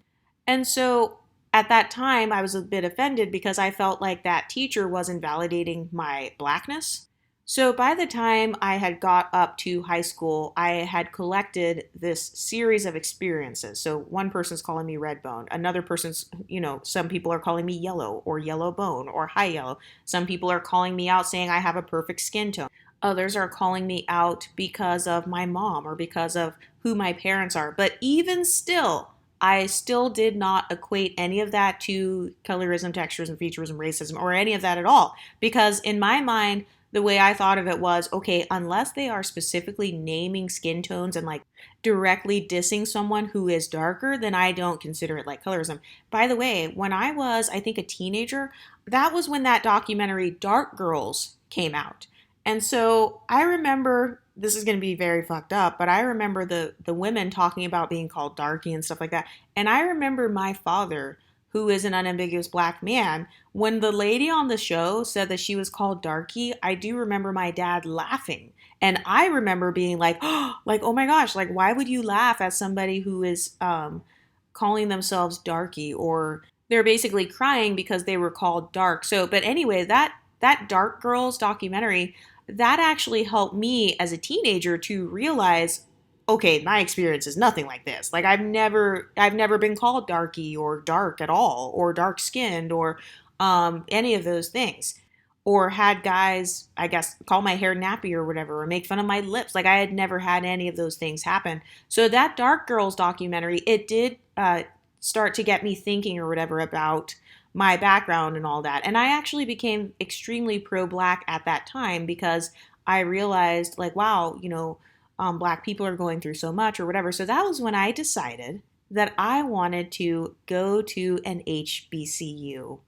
And so at that time, I was a bit offended because I felt like that teacher was invalidating my blackness. So by the time I had got up to high school, I had collected this series of experiences. So one person's calling me red bone, another person's, some people are calling me yellow or yellow bone or high yellow. Some people are calling me out saying I have a perfect skin tone. Others are calling me out because of my mom or because of who my parents are. But even still, I still did not equate any of that to colorism, texturism, featurism, racism, or any of that at all. Because in my mind, the way I thought of it was, okay, unless they are specifically naming skin tones and like directly dissing someone who is darker, then I don't consider it like colorism. By the way, when I was, I think, a teenager, that was when that documentary Dark Girls came out. And so I remember, this is going to be very fucked up, but I remember the women talking about being called darky and stuff like that. And I remember my father, who is an unambiguous black man, when the lady on the show said that she was called darky, I do remember my dad laughing. And I remember being like, oh my gosh, like why would you laugh at somebody who is calling themselves darky, or they're basically crying because they were called dark. So, but anyway, that Dark Girls documentary, that actually helped me as a teenager to realize okay, my experience is nothing like this. Like I've never been called darky or dark at all or dark skinned or any of those things. Or had guys, I guess, call my hair nappy or whatever, or make fun of my lips. Like I had never had any of those things happen. So that Dark Girls documentary, it did start to get me thinking or whatever about my background and all that. And I actually became extremely pro black at that time because I realized, like, wow, black people are going through so much or whatever. So that was when I decided that I wanted to go to an HBCU.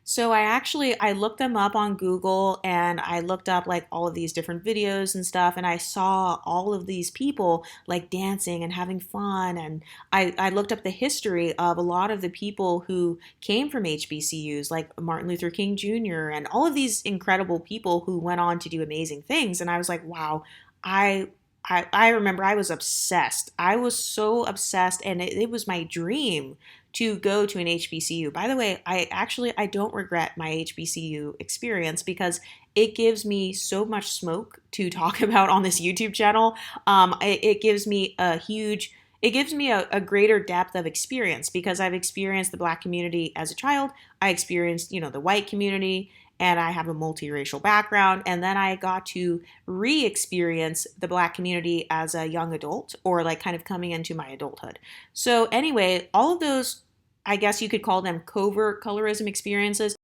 So I looked them up on Google and I looked up like all of these different videos and stuff and I saw all of these people like dancing and having fun and I looked up the history of a lot of the people who came from HBCUs like Martin Luther King Jr. and all of these incredible people who went on to do amazing things and I was like, wow, I I remember I was obsessed. I was so obsessed, and it was my dream to go to an HBCU. By the way, I don't regret my HBCU experience because it gives me so much smoke to talk about on this YouTube channel. It gives me a greater depth of experience because I've experienced the black community as a child. I experienced, the white community, and I have a multiracial background. And then I got to re experience the black community as a young adult or like kind of coming into my adulthood. So, anyway, all of those, I guess you could call them covert colorism experiences.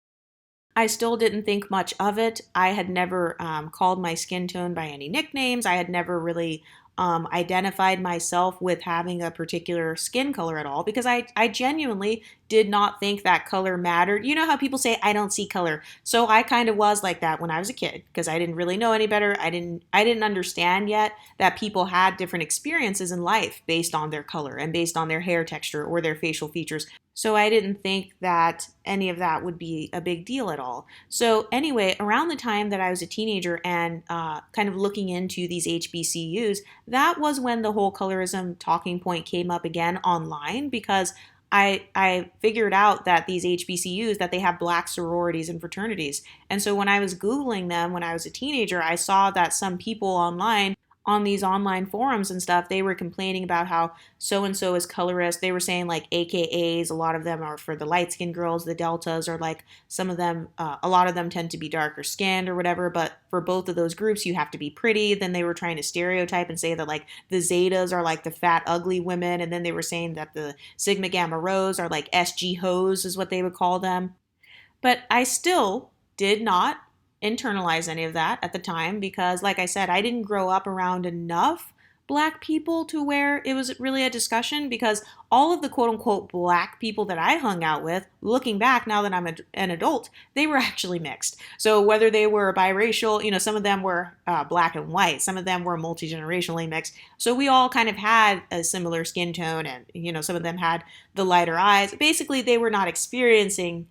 I still didn't think much of it. I had never called my skin tone by any nicknames. I had never really identified myself with having a particular skin color at all because I genuinely did not think that color mattered. You know how people say, I don't see color. So I kind of was like that when I was a kid because I didn't really know any better. I didn't understand yet that people had different experiences in life based on their color and based on their hair texture or their facial features. So I didn't think that any of that would be a big deal at all. So anyway, around the time that I was a teenager and kind of looking into these HBCUs, that was when the whole colorism talking point came up again online because I figured out that these HBCUs that they have black sororities and fraternities. And so when I was Googling them when I was a teenager, I saw that some people online on these online forums and stuff, they were complaining about how so and so is colorist. They were saying like AKAs, a lot of them are for the light skinned girls, the deltas are like some of them, a lot of them tend to be darker skinned or whatever. But for both of those groups, you have to be pretty. Then they were trying to stereotype and say that like the Zetas are like the fat, ugly women. And then they were saying that the Sigma Gamma Rhos are like SG hoes, is what they would call them. But I still did not internalize any of that at the time because, like I said, I didn't grow up around enough black people to where it was really a discussion because all of the quote unquote black people that I hung out with, looking back now that I'm an adult, they were actually mixed. So whether they were biracial, some of them were black and white, some of them were multi-generationally mixed. So we all kind of had a similar skin tone and, some of them had the lighter eyes. Basically, they were not experiencing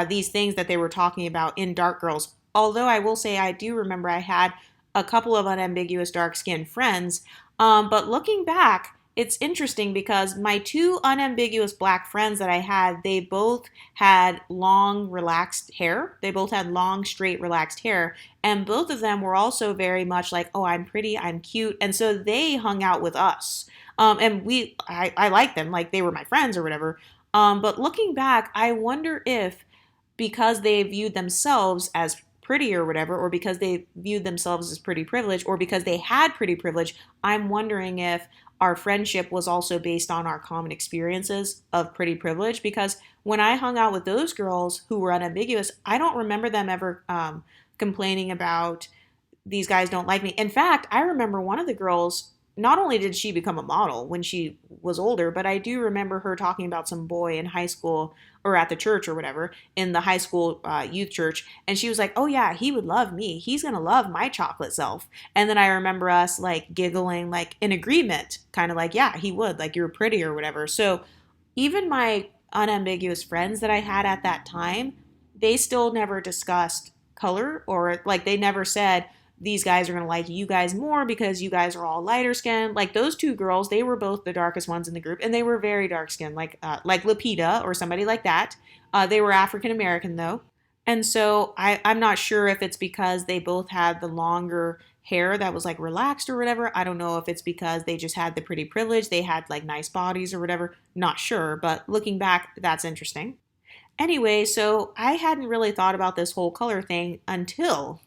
these things that they were talking about in Dark Girls. Although I will say I do remember I had a couple of unambiguous dark skinned friends. But looking back, it's interesting because my two unambiguous black friends that I had, they both had long, relaxed hair. They both had long, straight, relaxed hair. And both of them were also very much like, oh, I'm pretty, I'm cute. And so they hung out with us. I liked them, like they were my friends or whatever. But looking back, I wonder if because they viewed themselves as pretty or whatever, or because they viewed themselves as pretty privilege, or because they had pretty privilege, I'm wondering if our friendship was also based on our common experiences of pretty privilege. Because when I hung out with those girls who were unambiguous, I don't remember them ever complaining about these guys don't like me. In fact, I remember one of the girls, not only did she become a model when she was older, but I do remember her talking about some boy in high school or at the church or whatever, in the high school youth church. And she was like, oh yeah, he would love me. He's going to love my chocolate self. And then I remember us like giggling, like in agreement, kind of like, yeah, he would, like you're pretty or whatever. So even my unambiguous friends that I had at that time, they still never discussed color or like they never said, these guys are going to like you guys more because you guys are all lighter skinned. Like those two girls, they were both the darkest ones in the group and they were very dark skinned, like Lupita or somebody like that. They were African American though. And so I'm not sure if it's because they both had the longer hair that was like relaxed or whatever. I don't know if it's because they just had the pretty privilege, they had like nice bodies or whatever. Not sure, but looking back, that's interesting. Anyway, so I hadn't really thought about this whole color thing until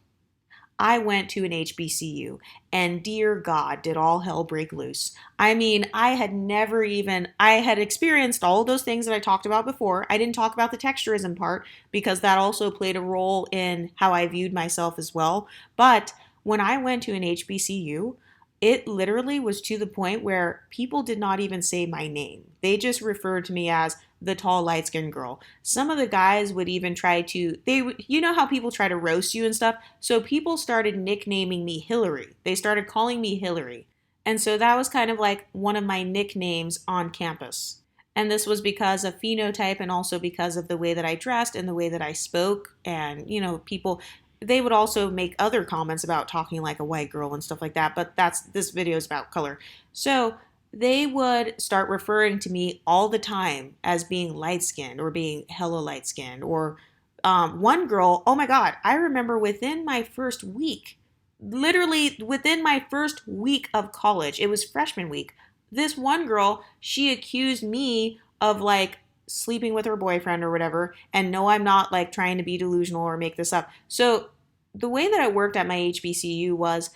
I went to an HBCU, and dear God, did all hell break loose. I mean, I had experienced all of those things that I talked about before. I didn't talk about the texturism part because that also played a role in how I viewed myself as well. But when I went to an HBCU, it literally was to the point where people did not even say my name. They just referred to me as the tall, light skinned girl. Some of the guys would even try to, you know how people try to roast you and stuff? So people started nicknaming me Hillary. They started calling me Hillary. And so that was kind of like one of my nicknames on campus. And this was because of phenotype and also because of the way that I dressed and the way that I spoke. And, people, they would also make other comments about talking like a white girl and stuff like that. But this video is about color. So they would start referring to me all the time as being light skinned or being hella light skinned. Or one girl, oh my God, I remember within my first week, literally within my first week of college, it was freshman week, this one girl, she accused me of like sleeping with her boyfriend or whatever. And no, I'm not like trying to be delusional or make this up. So the way that I worked at my HBCU was,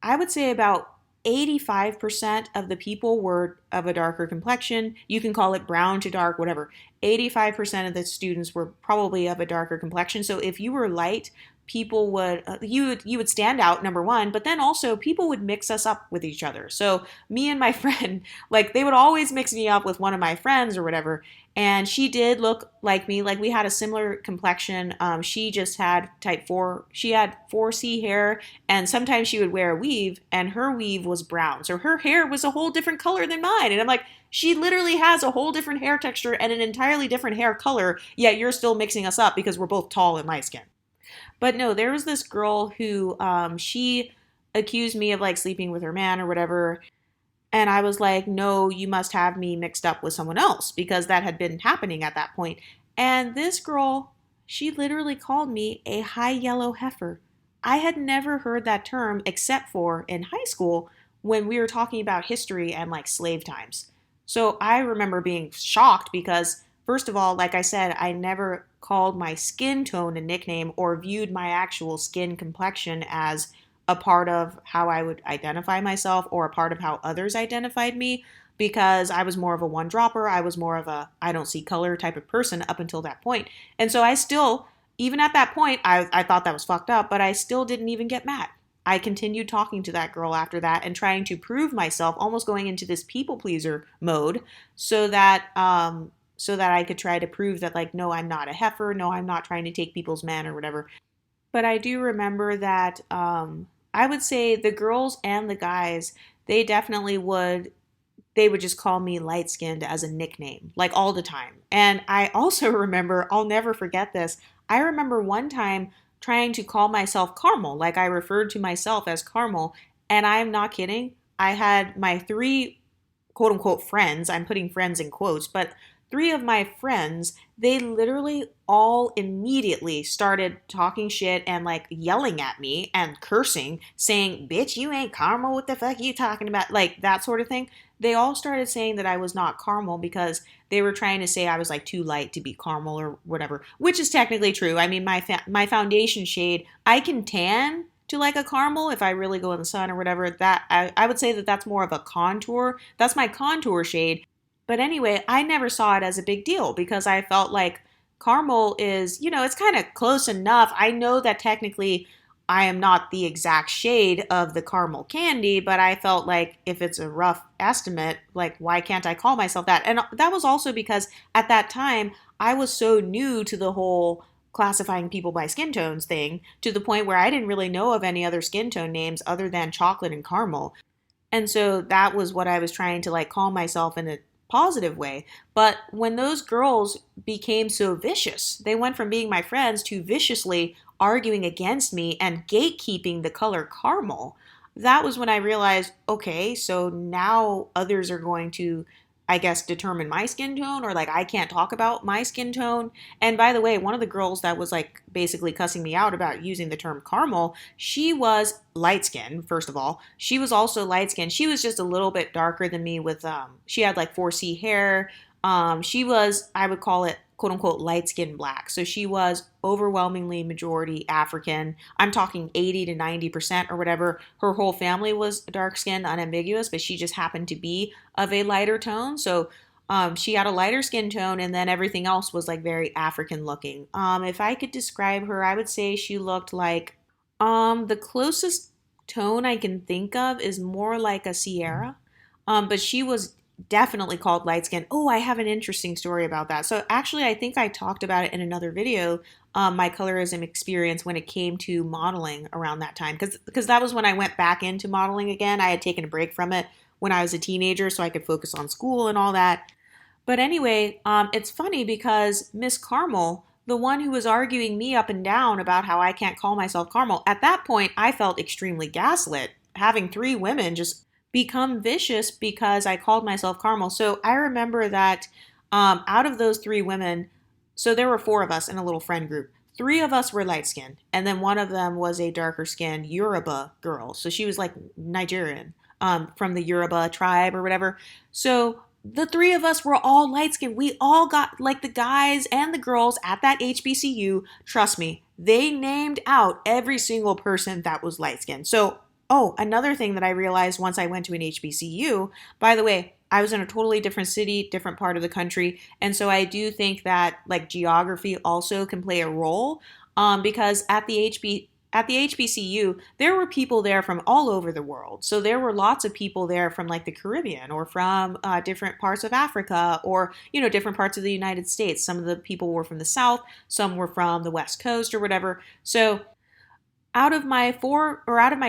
I would say about 85% of the people were of a darker complexion. You can call it brown to dark, whatever. 85% of the students were probably of a darker complexion. So if you were light, people would you would stand out, number one, but then also people would mix us up with each other. So me and my friend, like they would always mix me up with one of my friends or whatever. And she did look like me, like we had a similar complexion. She just had type 4, she had 4C hair, and sometimes she would wear a weave, and her weave was brown. So her hair was a whole different color than mine. And I'm like, she literally has a whole different hair texture and an entirely different hair color, yet you're still mixing us up because we're both tall and light skinned. But no, there was this girl who she accused me of like sleeping with her man or whatever. And I was like, no, you must have me mixed up with someone else because that had been happening at that point. And this girl, she literally called me a high yellow heifer. I had never heard that term except for in high school when we were talking about history and like slave times. So I remember being shocked because, first of all, like I said, I never called my skin tone a nickname or viewed my actual skin complexion as a part of how I would identify myself or a part of how others identified me because I was more of a one dropper. I was more of a I don't see color type of person up until that point. And so I still, even at that point, I thought that was fucked up, but I still didn't even get mad. I continued talking to that girl after that and trying to prove myself, almost going into this people pleaser mode so that I could try to prove that like, no, I'm not a heifer. No, I'm not trying to take people's man or whatever. But I do remember that I would say the girls and the guys, they definitely they would just call me light skinned as a nickname, like all the time. And I also remember, I'll never forget this. I remember one time trying to call myself Caramel, like I referred to myself as Caramel. And I'm not kidding. I had my 3 quote unquote friends, I'm putting friends in quotes, but 3 of my friends, they literally all immediately started talking shit and like yelling at me and cursing, saying, bitch, you ain't Caramel, what the fuck you talking about? Like that sort of thing. They all started saying that I was not Caramel because they were trying to say I was like too light to be Caramel or whatever, which is technically true. I mean, my foundation shade, I can tan to like a caramel if I really go in the sun or whatever. That I would say that that's more of a contour. That's my contour shade. But anyway, I never saw it as a big deal because I felt like caramel is, it's kind of close enough. I know that technically I am not the exact shade of the caramel candy, but I felt like if it's a rough estimate, like why can't I call myself that? And that was also because at that time I was so new to the whole classifying people by skin tones thing to the point where I didn't really know of any other skin tone names other than chocolate and caramel. And so that was what I was trying to like call myself in a positive way. But when those girls became so vicious, they went from being my friends to viciously arguing against me and gatekeeping the color caramel. That was when I realized, okay, so now others are going to I guess, determine my skin tone, or like I can't talk about my skin tone. And by the way, one of the girls that was like basically cussing me out about using the term caramel, she was light skinned, first of all. She was also light skinned. She was just a little bit darker than me with, she had like 4C hair. She was, I would call it quote unquote light skinned black. So she was overwhelmingly majority African. I'm talking 80 to 90% or whatever. Her whole family was dark skinned, unambiguous, but she just happened to be of a lighter tone. So she had a lighter skin tone, and then everything else was like very African looking. If I could describe her, I would say she looked like the closest tone I can think of is more like a Sierra. But she was definitely called light skin. Oh, I have an interesting story about that. So actually, I think I talked about it in another video, my colorism experience when it came to modeling around that time. Because that was when I went back into modeling again. I had taken a break from it when I was a teenager so I could focus on school and all that. But anyway, it's funny because Miss Carmel, the one who was arguing me up and down about how I can't call myself Carmel, at that point I felt extremely gaslit, having three women just become vicious because I called myself Carmel. So I remember that out of those three women, so there were four of us in a little friend group. Three of us were light skinned, and then one of them was a darker skinned Yoruba girl. So she was like Nigerian, from the Yoruba tribe or whatever. So the three of us were all light skinned. We all got, like, the guys and the girls at that HBCU, trust me, they named out every single person that was light skinned. So, oh, another thing that I realized once I went to an HBCU, by the way, I was in a totally different city, different part of the country. And so I do think that like geography also can play a role, because at the HBCU, there were people there from all over the world. So there were lots of people there from like the Caribbean or from different parts of Africa, or, you know, different parts of the United States. Some of the people were from the South, some were from the West Coast or whatever. So out of my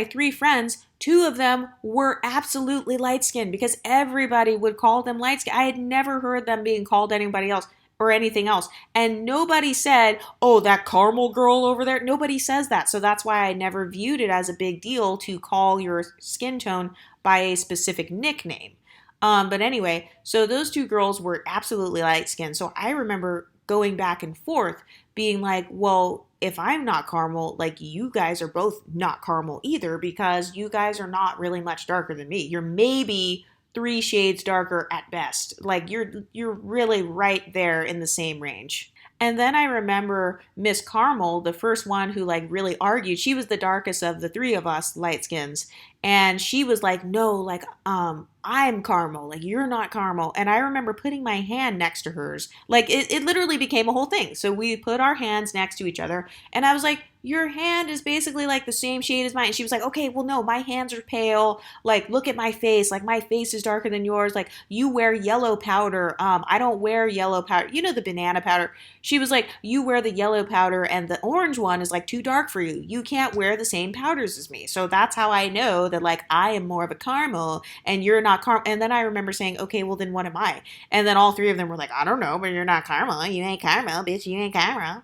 three friends, two of them were absolutely light skinned because everybody would call them light skinned. I had never heard them being called anybody else or anything else. And nobody said, oh, that caramel girl over there. Nobody says that. So that's why I never viewed it as a big deal to call your skin tone by a specific nickname. But anyway, so those two girls were absolutely light skinned. So I remember going back and forth being like, well, if I'm not caramel, like you guys are both not caramel either, because you guys are not really much darker than me. You're maybe three shades darker at best. Like you're really right there in the same range. And then I remember Miss Carmel, the first one who like really argued. She was the darkest of the three of us light skins. And she was like, no, like, I'm caramel, like you're not caramel. And I remember putting my hand next to hers. Like it literally became a whole thing. So we put our hands next to each other. And I was like, your hand is basically like the same shade as mine. And she was like, okay, well, no, my hands are pale. Like, look at my face. Like, my face is darker than yours. Like, you wear yellow powder. I don't wear yellow powder. You know, the banana powder. She was like, you wear the yellow powder and the orange one is like too dark for you. You can't wear the same powders as me. So that's how I know that like I am more of a caramel and you're not caramel. And then I remember saying, okay, well, then what am I? And then all three of them were like, I don't know, but you're not caramel. You ain't caramel, bitch. You ain't caramel.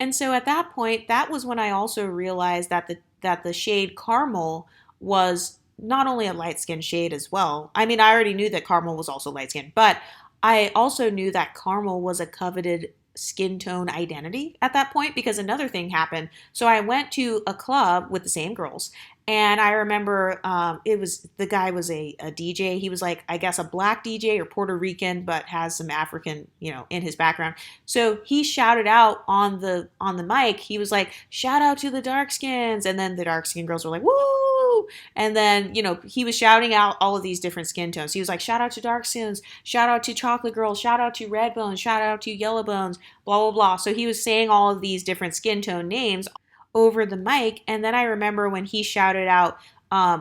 And so at that point, that was when I also realized that the shade caramel was not only a light skin shade as well. I mean, I already knew that caramel was also light skin, but I also knew that caramel was a coveted skin tone identity at that point, because another thing happened. So I went to a club with the same girls, and I remember it was, the guy was a DJ. He was like, I guess, a black DJ or Puerto Rican, but has some African, you know, in his background. So he shouted out on the mic. He was like, shout out to the dark skins. And then the dark skin girls were like, woo. And then, you know, he was shouting out all of these different skin tones. He was like, shout out to dark skins, shout out to chocolate girls, shout out to red bones, shout out to yellow bones, blah, blah, blah. So he was saying all of these different skin tone names over the mic. And then I remember when he shouted out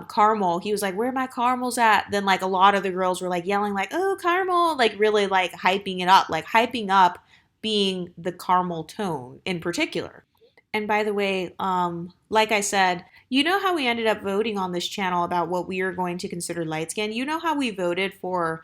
caramel, he was like, where are my caramels at? Then like a lot of the girls were like yelling like, oh, caramel, like really like hyping it up, like hyping up being the caramel tone in particular. And by the way, like I said, you know how we ended up voting on this channel about what we are going to consider light skin? You know how we voted for,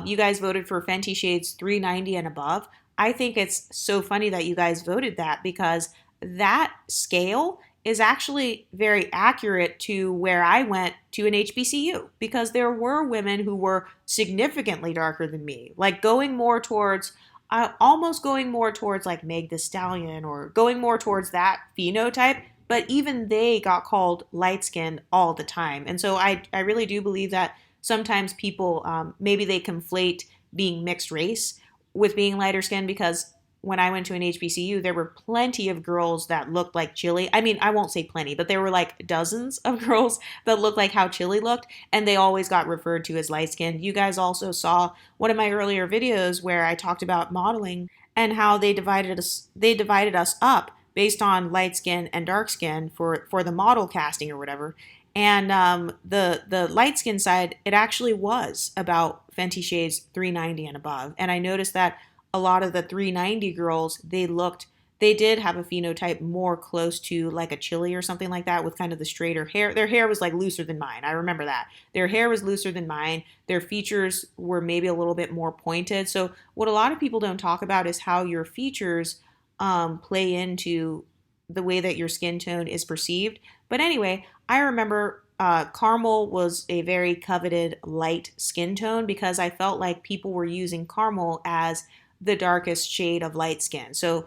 you guys voted for Fenty Shades 390 and above? I think it's so funny that you guys voted that, because that scale is actually very accurate to where I went to an HBCU, because there were women who were significantly darker than me, like going more towards, almost going more towards like Meg the Stallion, or going more towards that phenotype. But even they got called light skinned all the time. And so I really do believe that sometimes people, maybe they conflate being mixed race with being lighter skinned, because when I went to an HBCU, there were plenty of girls that looked like Chili. I mean, I won't say plenty, but there were like dozens of girls that looked like how Chili looked, and they always got referred to as light skinned. You guys also saw one of my earlier videos where I talked about modeling and how they divided us up based on light skin and dark skin for the model casting or whatever. And the light skin side, it actually was about Fenty Shades 390 and above. And I noticed that a lot of the 390 girls, they did have a phenotype more close to like a Chili or something like that, with kind of the straighter hair. Their hair was like looser than mine. I remember that. Their hair was looser than mine. Their features were maybe a little bit more pointed. So what a lot of people don't talk about is how your features play into the way that your skin tone is perceived. But anyway, I remember caramel was a very coveted light skin tone, because I felt like people were using caramel as the darkest shade of light skin. So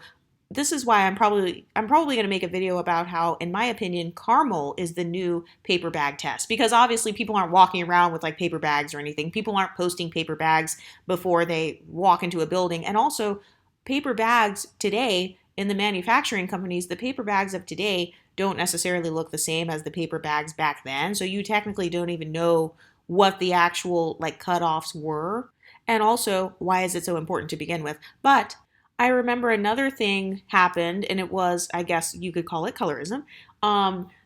this is why I'm probably going to make a video about how, in my opinion, caramel is the new paper bag test, because obviously people aren't walking around with like paper bags or anything. People aren't posting paper bags before they walk into a building. And also, paper bags today in the manufacturing companies, the paper bags of today don't necessarily look the same as the paper bags back then. So you technically don't even know what the actual like cutoffs were. And also, why is it so important to begin with? But I remember another thing happened, and it was, I guess you could call it colorism.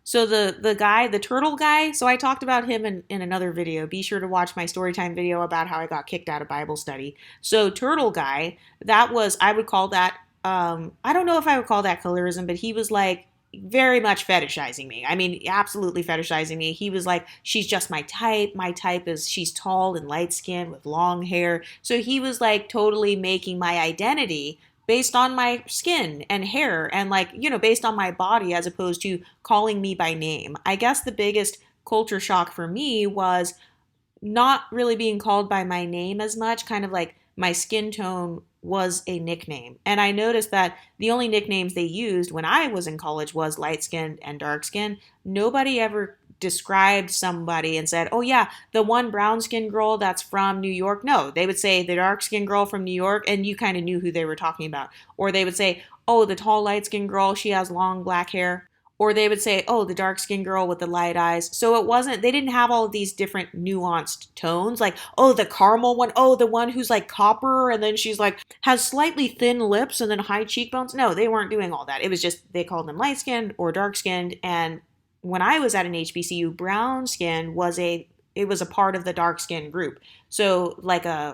So the guy, the turtle guy, so I talked about him in another video. Be sure to watch my Storytime video about how I got kicked out of Bible study. So turtle guy, that was, I would call that, I don't know if I would call that colorism, but he was like very much fetishizing me. I mean, absolutely fetishizing me. He was like, she's just my type. My type is she's tall and light skinned with long hair. So he was like totally making my identity based on my skin and hair, and like, based on my body, as opposed to calling me by name. I guess the biggest culture shock for me was not really being called by my name as much, kind of like my skin tone was a nickname. And I noticed that the only nicknames they used when I was in college was light skin and dark skin. Nobody ever described somebody and said, oh yeah, the one brown skinned girl that's from New York. No, they would say the dark skinned girl from New York, and you kind of knew who they were talking about. Or they would say, oh, the tall light skinned girl, she has long black hair. Or they would say, oh, the dark skinned girl with the light eyes. So they didn't have all of these different nuanced tones. Like, oh, the caramel one. Oh, the one who's like copper. And then she's like, has slightly thin lips and then high cheekbones. No, they weren't doing all that. It was just, they called them light skinned or dark skinned. And when I was at an HBCU, brown skin it was a part of the dark skin group. So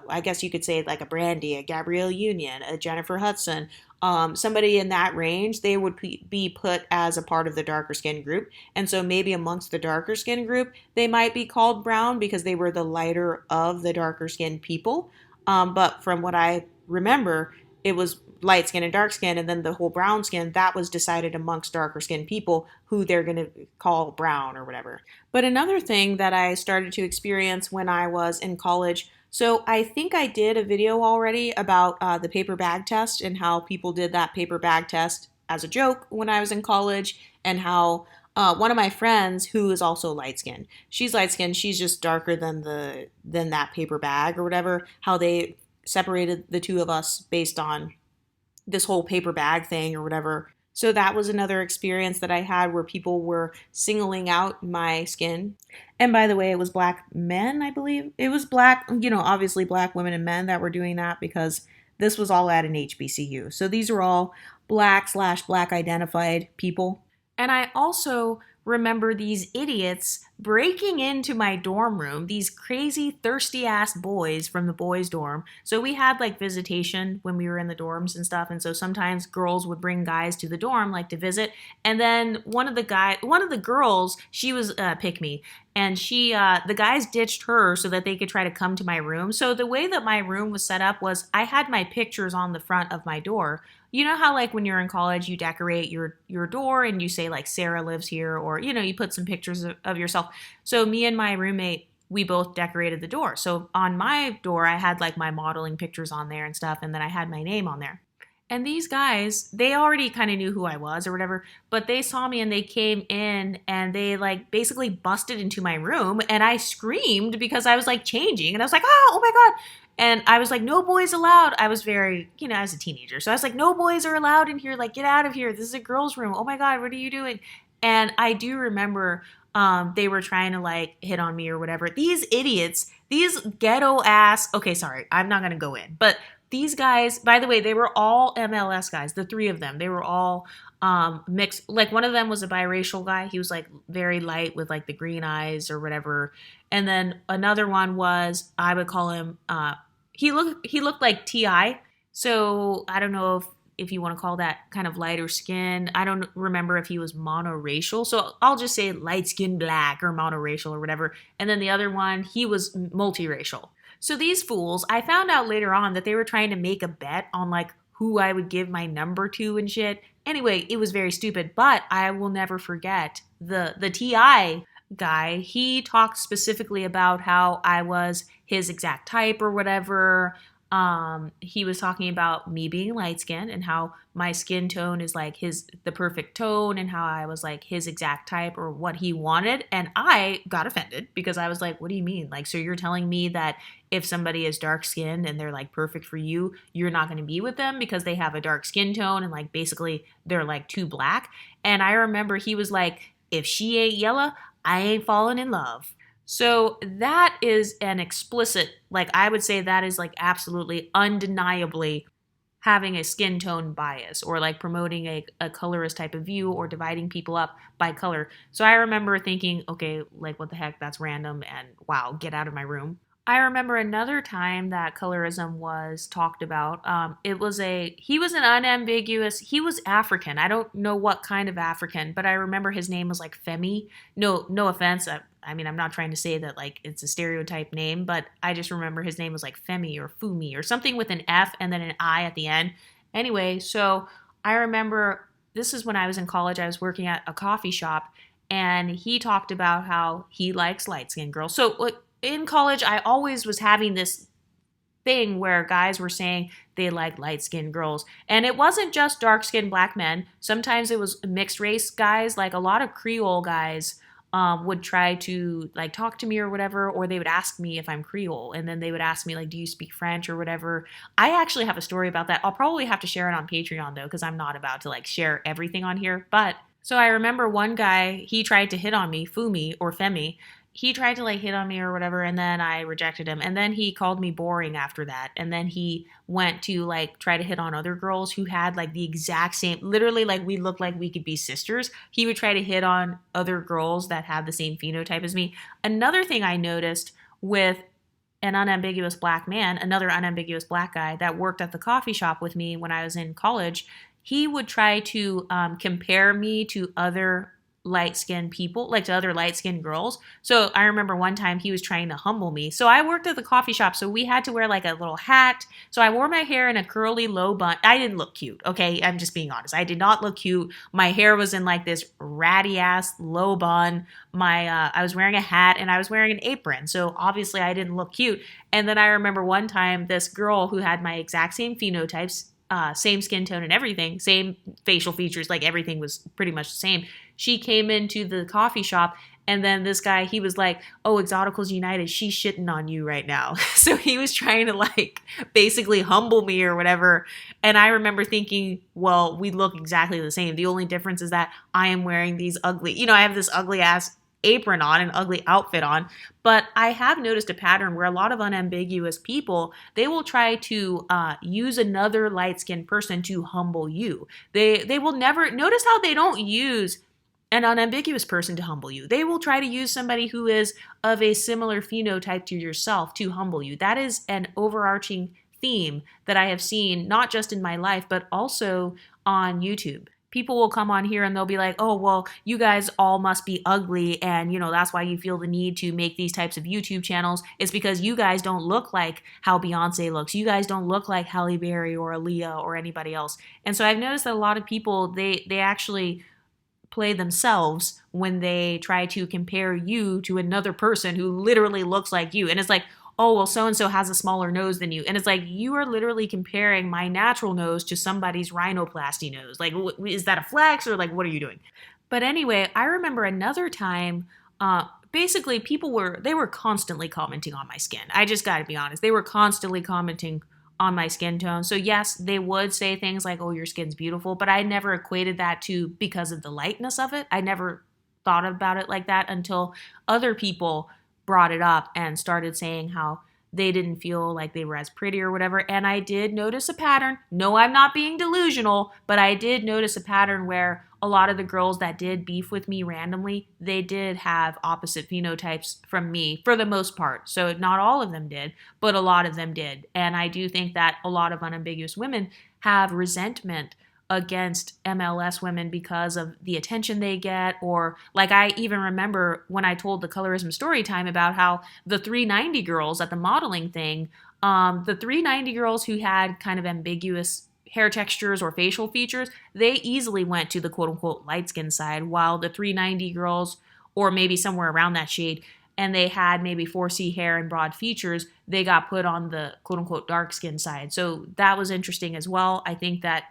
I guess you could say like a Brandy, a Gabrielle Union, a Jennifer Hudson, somebody in that range, they would be put as a part of the darker skin group. And so maybe amongst the darker skin group, they might be called brown because they were the lighter of the darker skinned people. But from what I remember, it was light skin and dark skin, and then the whole brown skin, that was decided amongst darker skinned people who they're going to call brown or whatever. But another thing that I started to experience when I was in college, so I think I did a video already about the paper bag test and how people did that paper bag test as a joke when I was in college, and how one of my friends, who is also light skinned, she's light skinned, she's just darker than that paper bag or whatever, how they separated the two of us based on this whole paper bag thing or whatever. So that was another experience that I had where people were singling out my skin. And by the way, it was black men, I believe. It was black, obviously black women and men that were doing that, because this was all at an HBCU. So these were all black/black identified people. And I also remember these idiots breaking into my dorm room, these crazy thirsty ass boys from the boys' dorm. So we had like visitation when we were in the dorms and stuff, and so sometimes girls would bring guys to the dorm like to visit. And then one of the girls, she was pick me, and the guys ditched her so that they could try to come to my room. So the way that my room was set up was I had my pictures on the front of my door. You know how like when you're in college you decorate your door and you say like Sarah lives here, or you put some pictures of yourself. So me and my roommate, we both decorated the door. So on my door I had like my modeling pictures on there and stuff, and then I had my name on there. And these guys, they already kind of knew who I was or whatever, but they saw me and they came in and they like basically busted into my room, and I screamed because I was like changing and I was like, oh my God. And I was like, no boys allowed. I was very, I was a teenager. So I was like, no boys are allowed in here. Like, get out of here. This is a girl's room. Oh my God, what are you doing? And I do remember they were trying to like hit on me or whatever. These idiots, these ghetto ass. Okay, sorry, I'm not gonna go in. But these guys, by the way, they were all MLS guys. The three of them, they were all mixed. Like one of them was a biracial guy. He was like very light with like the green eyes or whatever. And then another one was, I would call him. He looked like Ti. So I don't know if you want to call that kind of lighter skin. I don't remember if he was monoracial. So I'll just say light skin black or monoracial or whatever. And then the other one, he was multiracial. So these fools, I found out later on that they were trying to make a bet on like who I would give my number to and shit. Anyway, it was very stupid, but I will never forget the TI guy. He talked specifically about how I was his exact type or whatever. He was talking about me being light skinned and how my skin tone is like the perfect tone, and how I was like his exact type or what he wanted. And I got offended because I was like, what do you mean? Like, so you're telling me that if somebody is dark skinned and they're like perfect for you, you're not going to be with them because they have a dark skin tone and like basically they're like too black? And I remember he was like, if she ain't yellow, I ain't falling in love. So that is an explicit, like I would say that is like absolutely undeniably having a skin tone bias, or like promoting a colorist type of view, or dividing people up by color. So I remember thinking, okay, like what the heck, that's random, and wow, get out of my room. I remember another time that colorism was talked about. He was an unambiguous, he was African. I don't know what kind of African, but I remember his name was like Femi. No offense. I mean, I'm not trying to say that like it's a stereotype name, but I just remember his name was like Femi or Fumi or something with an F and then an I at the end. Anyway, so I remember this is when I was in college. I was working at a coffee shop, and he talked about how he likes light skinned girls. So like, in college, I always was having this thing where guys were saying they like light skinned girls. And it wasn't just dark skinned black men. Sometimes it was mixed race guys, like a lot of Creole guys would try to like talk to me or whatever, or they would ask me if I'm Creole. And then they would ask me like, do you speak French or whatever? I actually have a story about that. I'll probably have to share it on Patreon though, because I'm not about to like share everything on here. But so I remember one guy, he tried to hit on me, Fumi or Femi. He tried to like hit on me or whatever, and then I rejected him. And then he called me boring after that. And then he went to like try to hit on other girls who had like the exact same, literally like we looked like we could be sisters. He would try to hit on other girls that had the same phenotype as me. Another thing I noticed with an unambiguous black man, another unambiguous black guy that worked at the coffee shop with me when I was in college, he would try to compare me to other light-skinned people, like to other light-skinned girls. So I remember one time he was trying to humble me. So I worked at the coffee shop, so we had to wear like a little hat. So I wore my hair in a curly low bun. I didn't look cute, okay? I'm just being honest. I did not look cute. My hair was in like this ratty ass low bun. I was wearing a hat and I was wearing an apron. So obviously I didn't look cute. And then I remember one time this girl who had my exact same phenotypes, same skin tone and everything, same facial features, like everything was pretty much the same. She came into the coffee shop, and then this guy, he was like, oh, Exoticals United, she's shitting on you right now. So he was trying to like basically humble me or whatever. And I remember thinking, well, we look exactly the same. The only difference is that I am wearing these ugly, I have this ugly ass apron on, an ugly outfit on. But I have noticed a pattern where a lot of unambiguous people, they will try to use another light-skinned person to humble you. They will never, notice how they don't use an unambiguous person to humble you. They will try to use somebody who is of a similar phenotype to yourself to humble you. That is an overarching theme that I have seen, not just in my life, but also on YouTube. people will come on here and they'll be like, oh, well, you guys all must be ugly. And, that's why you feel the need to make these types of YouTube channels. It's because you guys don't look like how Beyonce looks. You guys don't look like Halle Berry or Aaliyah or anybody else. And so I've noticed that a lot of people, they actually play themselves when they try to compare you to another person who literally looks like you. And it's like, oh, well, so-and-so has a smaller nose than you. And it's like, you are literally comparing my natural nose to somebody's rhinoplasty nose. Like, is that a flex or like, what are you doing? But anyway, I remember another time, basically they were constantly commenting on my skin. I just got to be honest. They were constantly commenting on my skin tone. So yes, they would say things like, oh, your skin's beautiful, but I never equated that to because of the lightness of it. I never thought about it like that until other people brought it up and started saying how they didn't feel like they were as pretty or whatever. And I did notice a pattern. No, I'm not being delusional, but I did notice a pattern where a lot of the girls that did beef with me randomly, they did have opposite phenotypes from me for the most part. So not all of them did, but a lot of them did. And I do think that a lot of unambiguous women have resentment against MLS women because of the attention they get, or like I even remember when I told the Colorism story time about how the 390 girls at the modeling thing, the 390 girls who had kind of ambiguous hair textures or facial features, they easily went to the quote unquote light skin side, while the 390 girls, or maybe somewhere around that shade, and they had maybe 4C hair and broad features, they got put on the quote unquote dark skin side. So that was interesting as well. I think that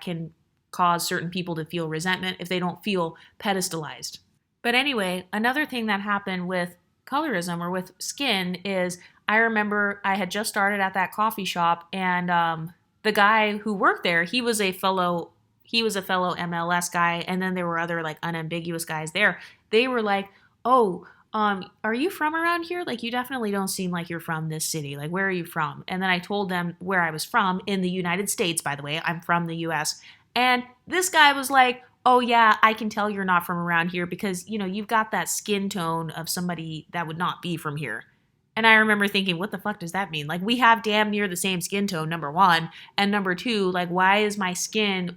can cause certain people to feel resentment if they don't feel pedestalized. But anyway, another thing that happened with colorism or with skin is I remember I had just started at that coffee shop, and the guy who worked there, he was a fellow MLS guy, and then there were other like unambiguous guys there. They were like, oh, are you from around here? Like, you definitely don't seem like you're from this city. Like, where are you from? And then I told them where I was from in the United States, by the way. I'm from the US. And this guy was like, oh yeah, I can tell you're not from around here because, you've got that skin tone of somebody that would not be from here. And I remember thinking, what the fuck does that mean? Like, we have damn near the same skin tone, number one. And number two, like, why does my skin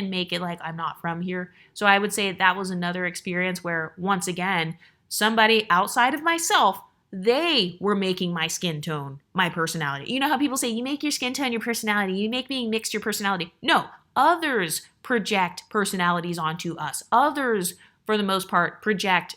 make it like I'm not from here? So I would say that was another experience where, once again, somebody outside of myself, they were making my skin tone my personality. You know how people say, you make your skin tone your personality, you make being mixed your personality. No, others project personalities onto us. Others, for the most part, project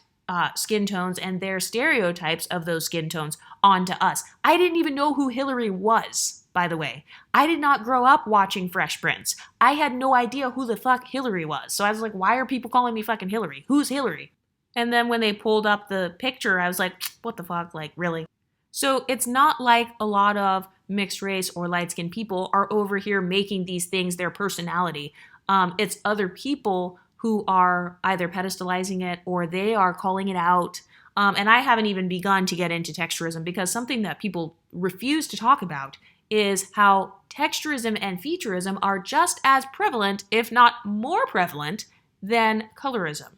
skin tones and their stereotypes of those skin tones onto us. I didn't even know who Hillary was, by the way. I did not grow up watching Fresh Prince. I had no idea who the fuck Hillary was. So I was like, why are people calling me fucking Hillary? Who's Hillary? And then when they pulled up the picture, I was like, what the fuck? Like, really? So it's not like a lot of mixed race or light-skinned people are over here making these things their personality. It's other people who are either pedestalizing it or they are calling it out. And I haven't even begun to get into texturism, because something that people refuse to talk about is how texturism and featureism are just as prevalent, if not more prevalent, than colorism.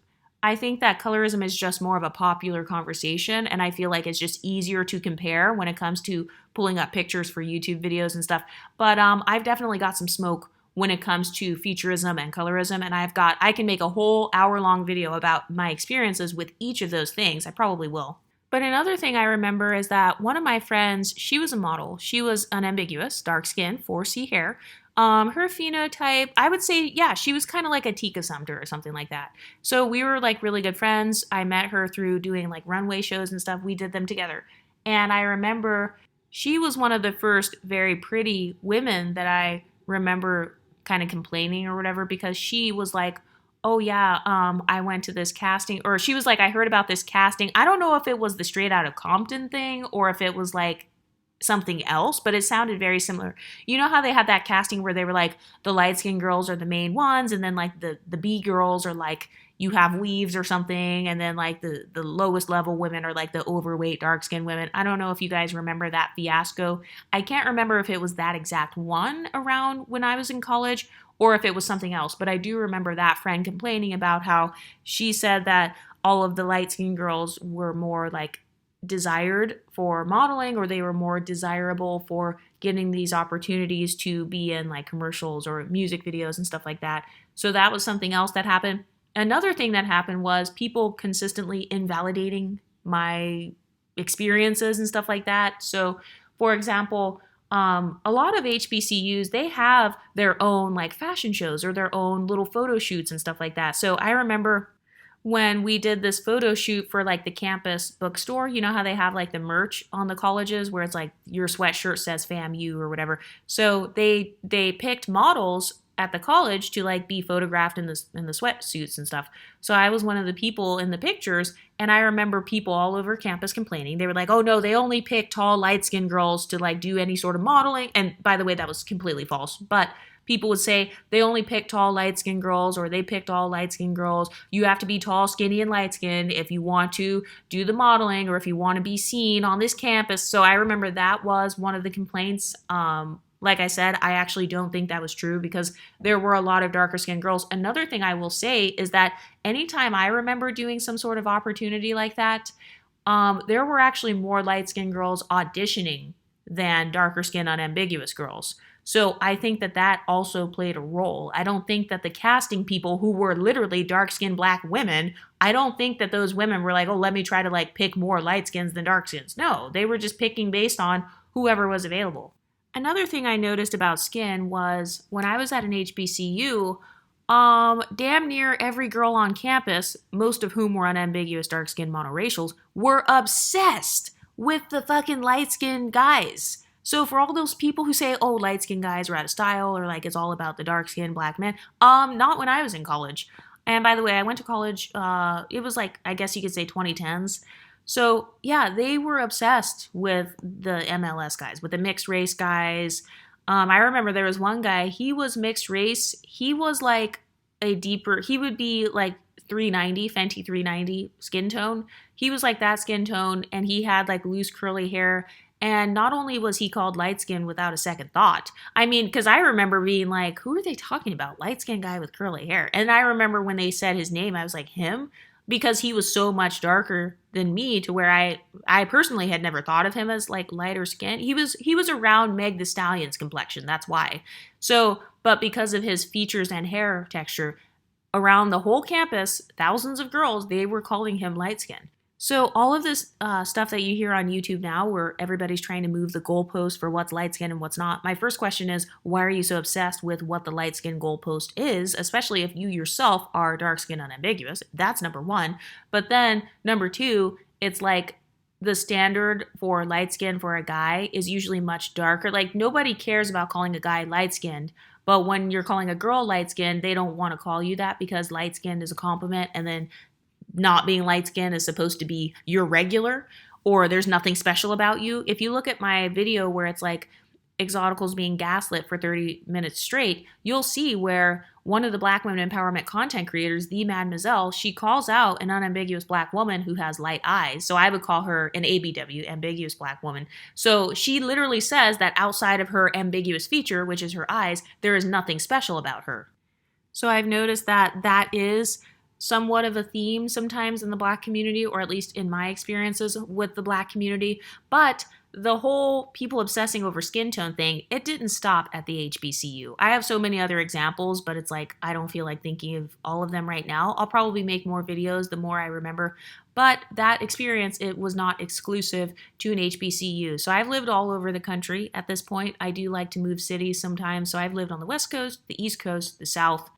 I think that colorism is just more of a popular conversation, and I feel like it's just easier to compare when it comes to pulling up pictures for YouTube videos and stuff. But I've definitely got some smoke when it comes to featureism and colorism, and I can make a whole hour-long video about my experiences with each of those things. I probably will. But another thing I remember is that one of my friends, she was a model. She was unambiguous, dark skin, 4C hair. Her phenotype, I would say, yeah, she was kind of like a Tika Sumter or something like that. So we were like really good friends. I met her through doing like runway shows and stuff. We did them together. And I remember she was one of the first very pretty women that I remember kind of complaining or whatever, because she was like, oh yeah, I went to this casting, or she was like, I heard about this casting. I don't know if it was the Straight Outta Compton thing or if it was like something else, but it sounded very similar. You know how they had that casting where they were like, the light-skinned girls are the main ones, and then like the B girls are like, you have weaves or something, and then like the lowest level women are like the overweight dark-skinned women. I don't know if you guys remember that fiasco. I can't remember if it was that exact one around when I was in college or if it was something else, but I do remember that friend complaining about how she said that all of the light-skinned girls were more like desired for modeling, or they were more desirable for getting these opportunities to be in like commercials or music videos and stuff like that. So that was something else that happened. Another thing that happened was people consistently invalidating my experiences and stuff like that. So, for example, a lot of HBCUs, they have their own like fashion shows or their own little photo shoots and stuff like that. So I remember when we did this photo shoot for like the campus bookstore, you know how they have like the merch on the colleges where it's like your sweatshirt says FAMU or whatever. So they picked models at the college to like be photographed in the sweatsuits and stuff. So I was one of the people in the pictures, and I remember people all over campus complaining. They were like, "Oh no, they only pick tall, light-skinned girls to like do any sort of modeling." And by the way, that was completely false. But people would say they only pick tall, light-skinned girls, or they picked all light-skinned girls. You have to be tall, skinny, and light-skinned if you want to do the modeling or if you want to be seen on this campus. So I remember that was one of the complaints. Like I said, I actually don't think that was true because there were a lot of darker skinned girls. Another thing I will say is that anytime I remember doing some sort of opportunity like that, there were actually more light skinned girls auditioning than darker skinned unambiguous girls. So I think that that also played a role. I don't think that the casting people who were literally dark skinned black women, I don't think that those women were like, oh, let me try to like pick more light skins than dark skins. No, they were just picking based on whoever was available. Another thing I noticed about skin was when I was at an HBCU, damn near every girl on campus, most of whom were unambiguous dark-skinned monoracials, were obsessed with the fucking light-skinned guys. So for all those people who say, oh, light-skinned guys are out of style or like it's all about the dark-skinned black men, not when I was in college. And by the way, I went to college, it was like, I guess you could say 2010s. So yeah, they were obsessed with the MLS guys, with the mixed race guys. I remember there was one guy, he was mixed race. He was like he would be like 390, Fenty 390 skin tone. He was like that skin tone, and he had like loose curly hair. And not only was he called light skin without a second thought, I mean, because I remember being like, who are they talking about? Light skinned guy with curly hair. And I remember when they said his name, I was like, him? Because he was so much darker than me to where I personally had never thought of him as like lighter skin. He was around Meg the Stallion's complexion. That's why. So, but because of his features and hair texture, around the whole campus, thousands of girls, they were calling him light skin. So all of this stuff that you hear on YouTube now where everybody's trying to move the goalpost for what's light skin and what's not, my first question is, why are you so obsessed with what the light skin goalpost is, especially if you yourself are dark skin unambiguous? That's number one. But then number two, it's like the standard for light skin for a guy is usually much darker. Like nobody cares about calling a guy light skinned. But when you're calling a girl light skinned, they don't want to call you that because light skinned is a compliment, and then not being light skinned is supposed to be you're regular or there's nothing special about you. If you look at my video where it's like Exoticals being gaslit for 30 minutes straight, you'll see where one of the black women empowerment content creators, the Mademoiselle, she calls out an unambiguous black woman who has light eyes. So I would call her an ABW, ambiguous black woman. So she literally says that outside of her ambiguous feature, which is her eyes, there is nothing special about her. So I've noticed that that is somewhat of a theme sometimes in the black community, or at least in my experiences with the black community. But the whole people obsessing over skin tone thing, it didn't stop at the HBCU. I have so many other examples, but it's like I don't feel like thinking of all of them right now. I'll probably make more videos the more I remember. But that experience, it was not exclusive to an HBCU. So I've lived all over the country at this point. I do like to move cities sometimes. So I've lived on the West Coast, the East Coast, the South.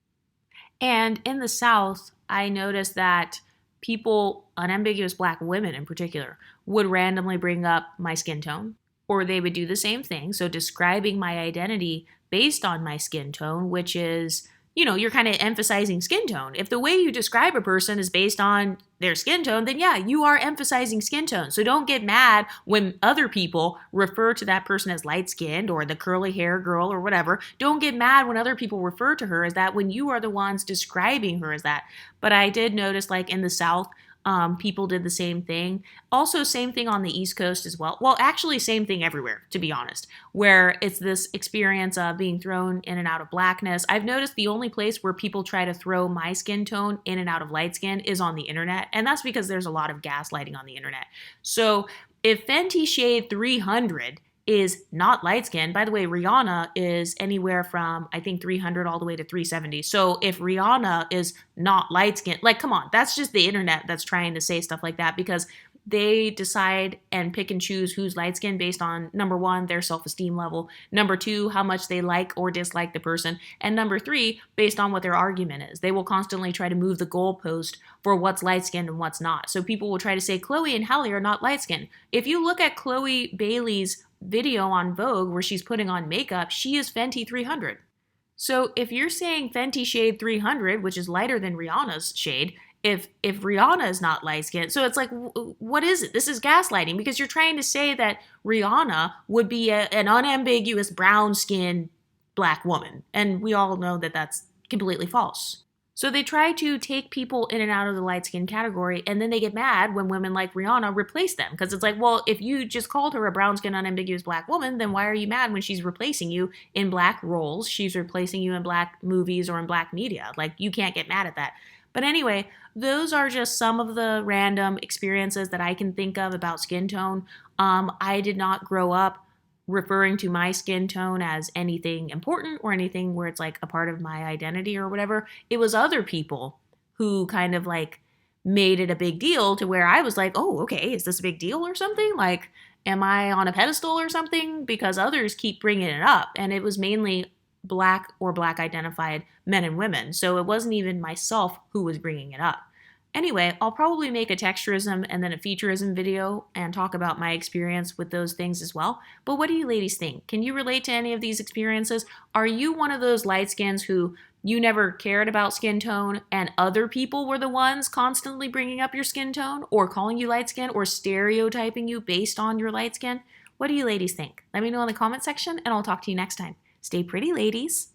And in the South, I noticed that people, unambiguous black women in particular, would randomly bring up my skin tone, or they would do the same thing. So describing my identity based on my skin tone, which is, you know, you're kind of emphasizing skin tone. If the way you describe a person is based on their skin tone, then yeah, you are emphasizing skin tone. So don't get mad when other people refer to that person as light-skinned or the curly hair girl or whatever. Don't get mad when other people refer to her as that when you are the ones describing her as that. But I did notice, like in the South, people did the same thing. Also, same thing on the East Coast as well. Well, actually, same thing everywhere, to be honest, where it's this experience of being thrown in and out of blackness. I've noticed the only place where people try to throw my skin tone in and out of light skin is on the internet, and that's because there's a lot of gaslighting on the internet. So if Fenty Shade 300 is not light skinned. By the way, Rihanna is anywhere from, I think, 300 all the way to 370. So if Rihanna is not light skinned, like, come on, that's just the internet that's trying to say stuff like that, because they decide and pick and choose who's light skinned based on, number one, their self esteem level, number two, how much they like or dislike the person, and number three, based on what their argument is. They will constantly try to move the goalpost for what's light skinned and what's not. So people will try to say Chloe and Halle are not light skinned. If you look at Chloe Bailey's video on Vogue where she's putting on makeup, she is Fenty 300. So if you're saying Fenty shade 300, which is lighter than Rihanna's shade, if Rihanna is not light skinned, so it's like, what is it? This is gaslighting, because you're trying to say that Rihanna would be an unambiguous brown skinned black woman, and we all know that that's completely false. So they try to take people in and out of the light skin category, and then they get mad when women like Rihanna replace them, because it's like, well, if you just called her a brown skin unambiguous black woman, then why are you mad when she's replacing you in black roles? She's replacing you in black movies or in black media. Like, you can't get mad at that. But anyway, those are just some of the random experiences that I can think of about skin tone. I did not grow up referring to my skin tone as anything important or anything where it's like a part of my identity or whatever. It was other people who kind of like made it a big deal to where I was like, oh, okay, is this a big deal or something? Like, am I on a pedestal or something? Because others keep bringing it up. And it was mainly black or black identified men and women. So it wasn't even myself who was bringing it up. Anyway, I'll probably make a texturism and then a featurism video and talk about my experience with those things as well. But what do you ladies think? Can you relate to any of these experiences? Are you one of those light skins who you never cared about skin tone and other people were the ones constantly bringing up your skin tone or calling you light skin or stereotyping you based on your light skin? What do you ladies think? Let me know in the comment section and I'll talk to you next time. Stay pretty, ladies.